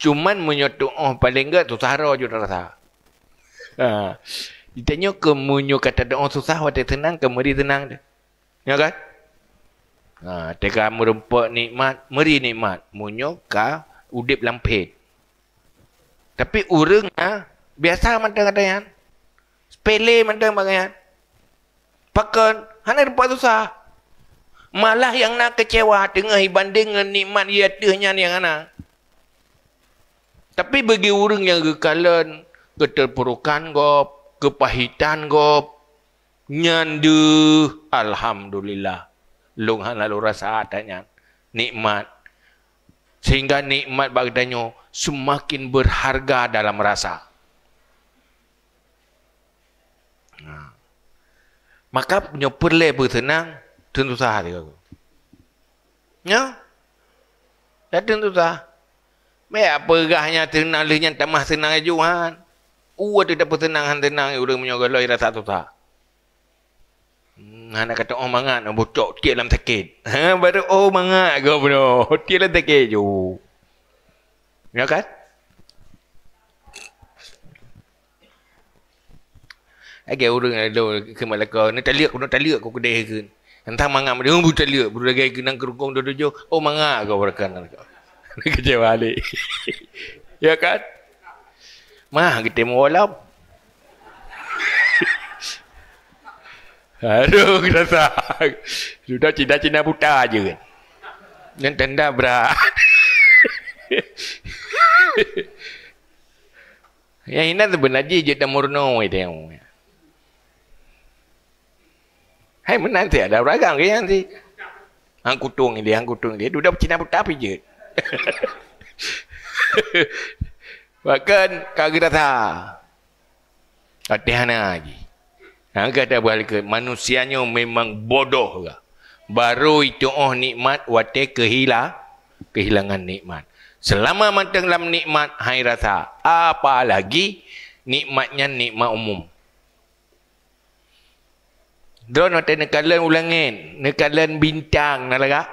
Cuman munyo doa paling enggak susah roh je rasa. Ditanya ke munyo kata doa susah waktu tenang ke meri tenang dah. Ya kan? Teka merempak nikmat, meri nikmat. Munyo ka udip lampet. Tapi urang biasa macam katanya. Sepele macam bagaian. Pakan hana dapat susah. Malah yang nak kecewa tengah banding dengan nikmat ia tehnya yang ana. Tapi bagi orang yang kekalan, keterpurukan gop, kepahitan gop, nyandu, alhamdulillah. Long han lalu rasa adanya nikmat. Sehingga nikmat bagdanya semakin berharga dalam rasa. Maka punya perle bersenang tentu sahaja dia. Ya? Dan tentu sahaja. Baik apa gahnya tenang lehnya tak mah senang ajuan. Tidak bersenang tenang orang punya galai rasa susah. Anak kata mangat bocok tiap dalam sakit. Baru mangat kau benar. Tiap dalam sakit je. Ya kan? Agak orang ada ke Melaka, nak taliak kau kedai ke. Entah mangak dia bu taliak, bu lagi kenang kerukong dojo. Oh mangak kau berakan. Kecewa balik. Ya kan? Mah kita mau walau. Aduh, rasa. Sudah Cina-Cina buta aja kan. Dan tanda berat. Yang ini sebenarnya je tak murno itu yang. Hai menanti ada beragam ke yang si. Hang kutung dia. Sudah Cina buta apa je. Bahkan kagak rasa. Hati-hati lagi. Kata balik ke manusianya memang bodoh ke. Baru itu nikmat wate kehilangan nikmat. Selama matang dalam nikmat hai rasa. Apalagi nikmatnya nikmat umum. Drone wate nekalan ulangin, nekalan bintang nalaga.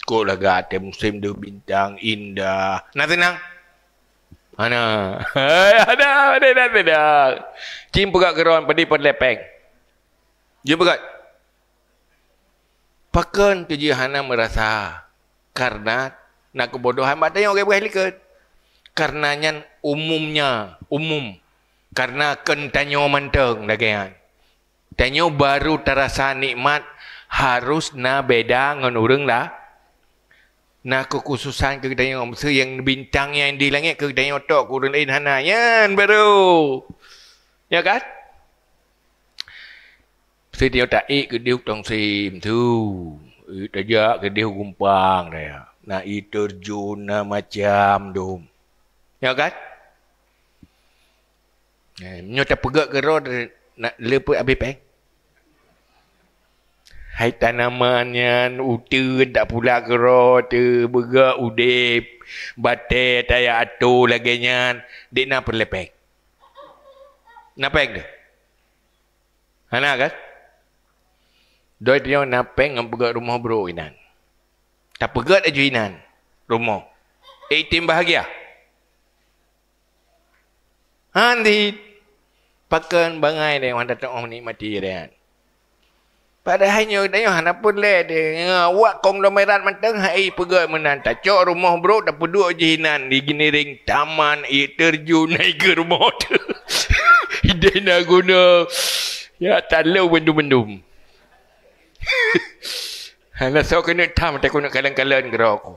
Kau laga ada musim tu bintang indah. Nak tenang. Ada. Cim pegak keron padi pada lepeng. Dia pegat. Pakan tu je hana merasa karena nak kebodohan mak tanya orang berhalikat. Karenanya umum. Karena ken tanya manteng dagangan. Tanya baru terasa nikmat harus na beda ngan urang lah. Nah kekhususan kedai yang bintang yang di langit kedai otak kurang lain hana yan baru. Ya kan? Dia tak kedai tong sim tu. Tajak kedai gumpang dia. Nak terjun macam dom. Ya kan? Nyota pegak ke roh nak leput habis peng. Hai tanamannya utu tak pula kero tu bergerak udip batai taya atu laginya dia nak perlepek. Napek dah. Hana kan? Doi dia napek ngam bergerak rumah bro inan. Tak bergerak aja inan rumah. Tim bahagia. Handi pakan bangai dia orang datang menikmati dia. Padahalnya dia hana pun le dia wak konglomerat manteng hai pegai menan tacok rumah bro dah peduk jinan di giniring taman terjun naik ke rumah tu. Dia nak guna ya talau bendum-bendum. Hana so kena tam tak kena kalan-kalan gerak aku.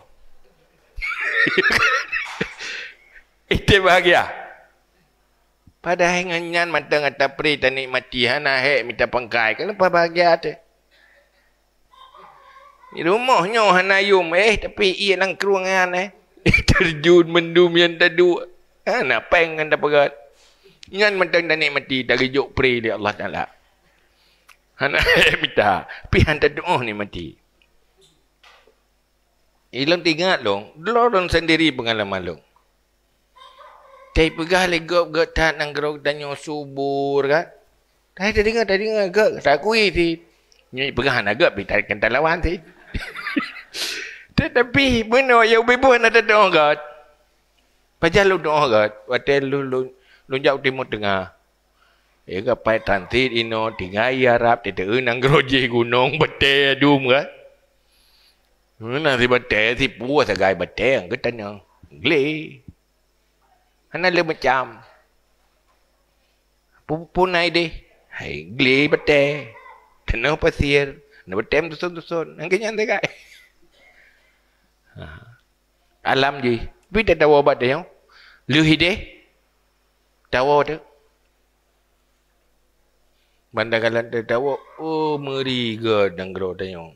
Itu bahagia. Padahal nganyan manteng ata pri tak nikmati hana hek minta pangkai. Kenapa bahagia tu? Rumahnya hana yum tapi ia nang keruangan terjun mendum yang tadu. Hana peng anda pegat. Ngan manteng tak nikmati tak gejuk pri di Allah Taala. Hana hek minta. Pi hanta doa nikmati. Ilong tinggal long, dorong sendiri pengalaman long. Tapi pegah legop getat nang gerok danyo subur kan. Tadi dengar gak tak kui si. Ni pegah nak gak pi tarik kental lawan si. Tetapi benar ya bebo nak doa gat. Pajal lu doa gat, watel lu jauh timur tengah. Ya pai tantit ino tingai Arab tete nang geroje gunung bete dum kan. Nanti bete si puas segai bete ang ketanya. Gle. Hana le macam punai deh hai gli bete tenau pasir na betem dusun angkanya ante kai alam ji bida tawa bat dia lu hide tawa tu bandagalan tawa oh meri ge danggro tayong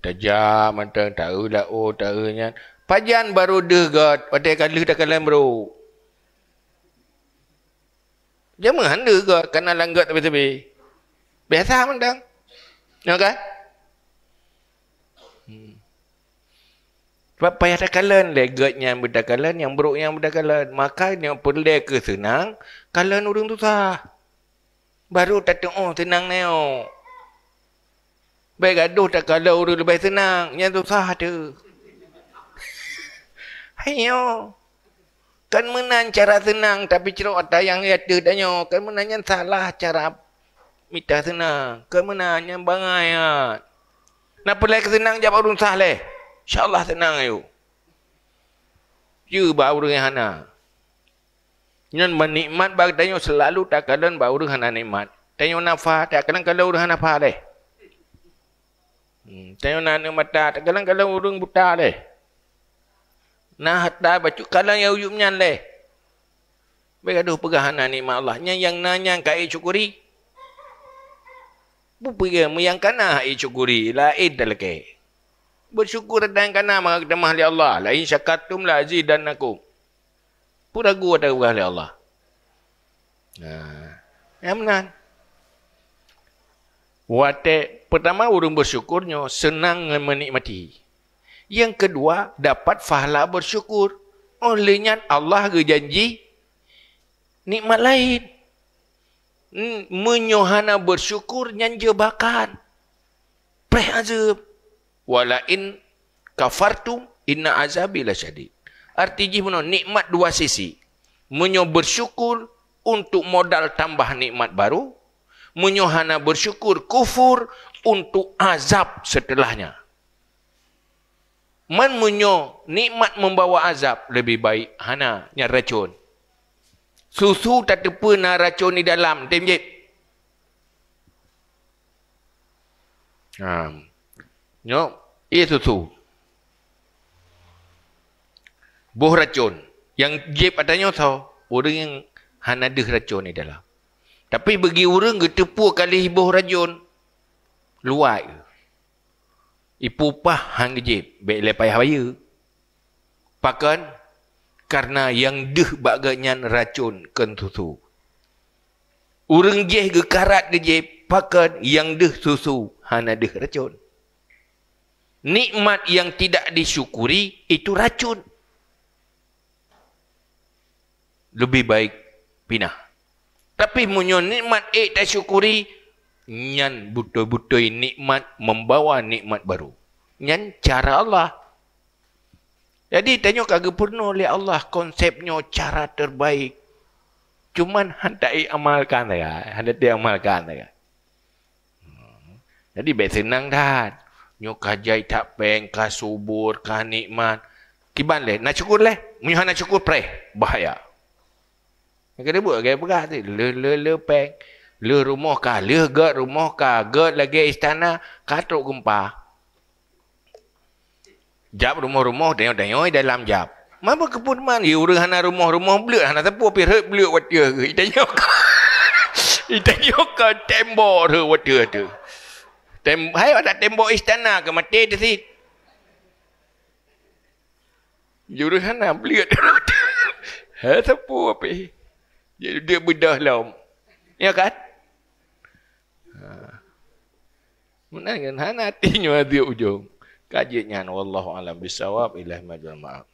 tajam mantang tahu dah oh tahunya pajan baru degat pada kali dah kalan bro. Jangan handa gat kena langgat tapi biasa mendang. Ya kan? Sebab payah dah kalan legatnya budak kalan yang bro yang budak kalan. Maka yang perlu ke senang kalan urang tu sah. Baru tak tengok senang neo. Baik gaduh tak kalan urang lebih senang. Yang tu sah tu. Ayo. Kan menang cara senang tapi cerok ada yang ada tanya. Kan menangnya salah cara minta senang. Kan menangnya bangayat. Napa lagi senang jawab urung salah. InsyaAllah senang ayo. Ya baru yang hana. Yang menikmat bagi tanya selalu tak kadang baru hana nikmat. Tanya nafah tak kadang kalau urung hana nafah leh. Tanya nak mata tak kadang kalau urung buta leh. Nah hatta baca kalang yang ujungnya leh. Baik aduh pegahanan nikmat Allah. Yang nanya kai syukuri. Bupiga yang kana ai syukuri lain dalke. Bersyukur dan kana maka kita mahli Allah. La in syakartum la azidannakum. Pura gua tak mahli Allah. Nah, yang benar. Wate pertama urung bersyukurnya senang menikmati. Yang kedua, dapat pahala bersyukur. Olehnya Allah berjanji nikmat lain. Menyohana bersyukur nyanja bakan. Preh azab. Walain kafartum inna azabi lasyadid. Artinya nikmat dua sisi. Menyo bersyukur untuk modal tambah nikmat baru. Menyohana bersyukur kufur untuk azab setelahnya. Man munyo nikmat membawa azab lebih baik hana nya racun. Susu tak tepa na racun di dalam temjep. Nyo, susu. Buh racun. Yang jep adanya tahu orang yang hana deh racun di dalam. Tapi bagi orang ke tepu kali buh racun luai. Ipupah hang jep baik lepai haya. Pakan karena yang deh baganyan racun ken susu. Urang jeh ke karat ke jep pakan yang deh susu hana deh racun. Nikmat yang tidak disyukuri itu racun. Lebih baik pinah. Tapi munyo nikmat tak syukuri nyan betul-betul nikmat membawa nikmat baru. Nyan cara Allah. Jadi tanya kagak pernah oleh Allah konsepnya cara terbaik. Cuman hendak amalkan ya, hendak diamalkan ya. Jadi baik senang dah. Nyo kajai tak peng, ka subur, ka nikmat. Kiban leh, nak syukur leh. Munyo nak syukur preh, bahaya. Yang kena buat gaya pegah tu, le peng. Le rumah kah, le ged rumah kah, ged lagi istana, katruk gempa. Jap rumah-rumah, tengok-tengok dalam jap. Mapa kepun man, ya orang hana rumah-rumah beluk, hana tepu perut beluk watia ke. Itanyok kah tembok tu watia tu. Hai ada tembok istana ke mati tu si. Ya orang hana beluk tu. Ha tepu apa. Dia bedah lah. Ya kan? Menang kan hana hatinya di ujung. Kajiannya wallahu alam bisawab ilahi majal ma'af.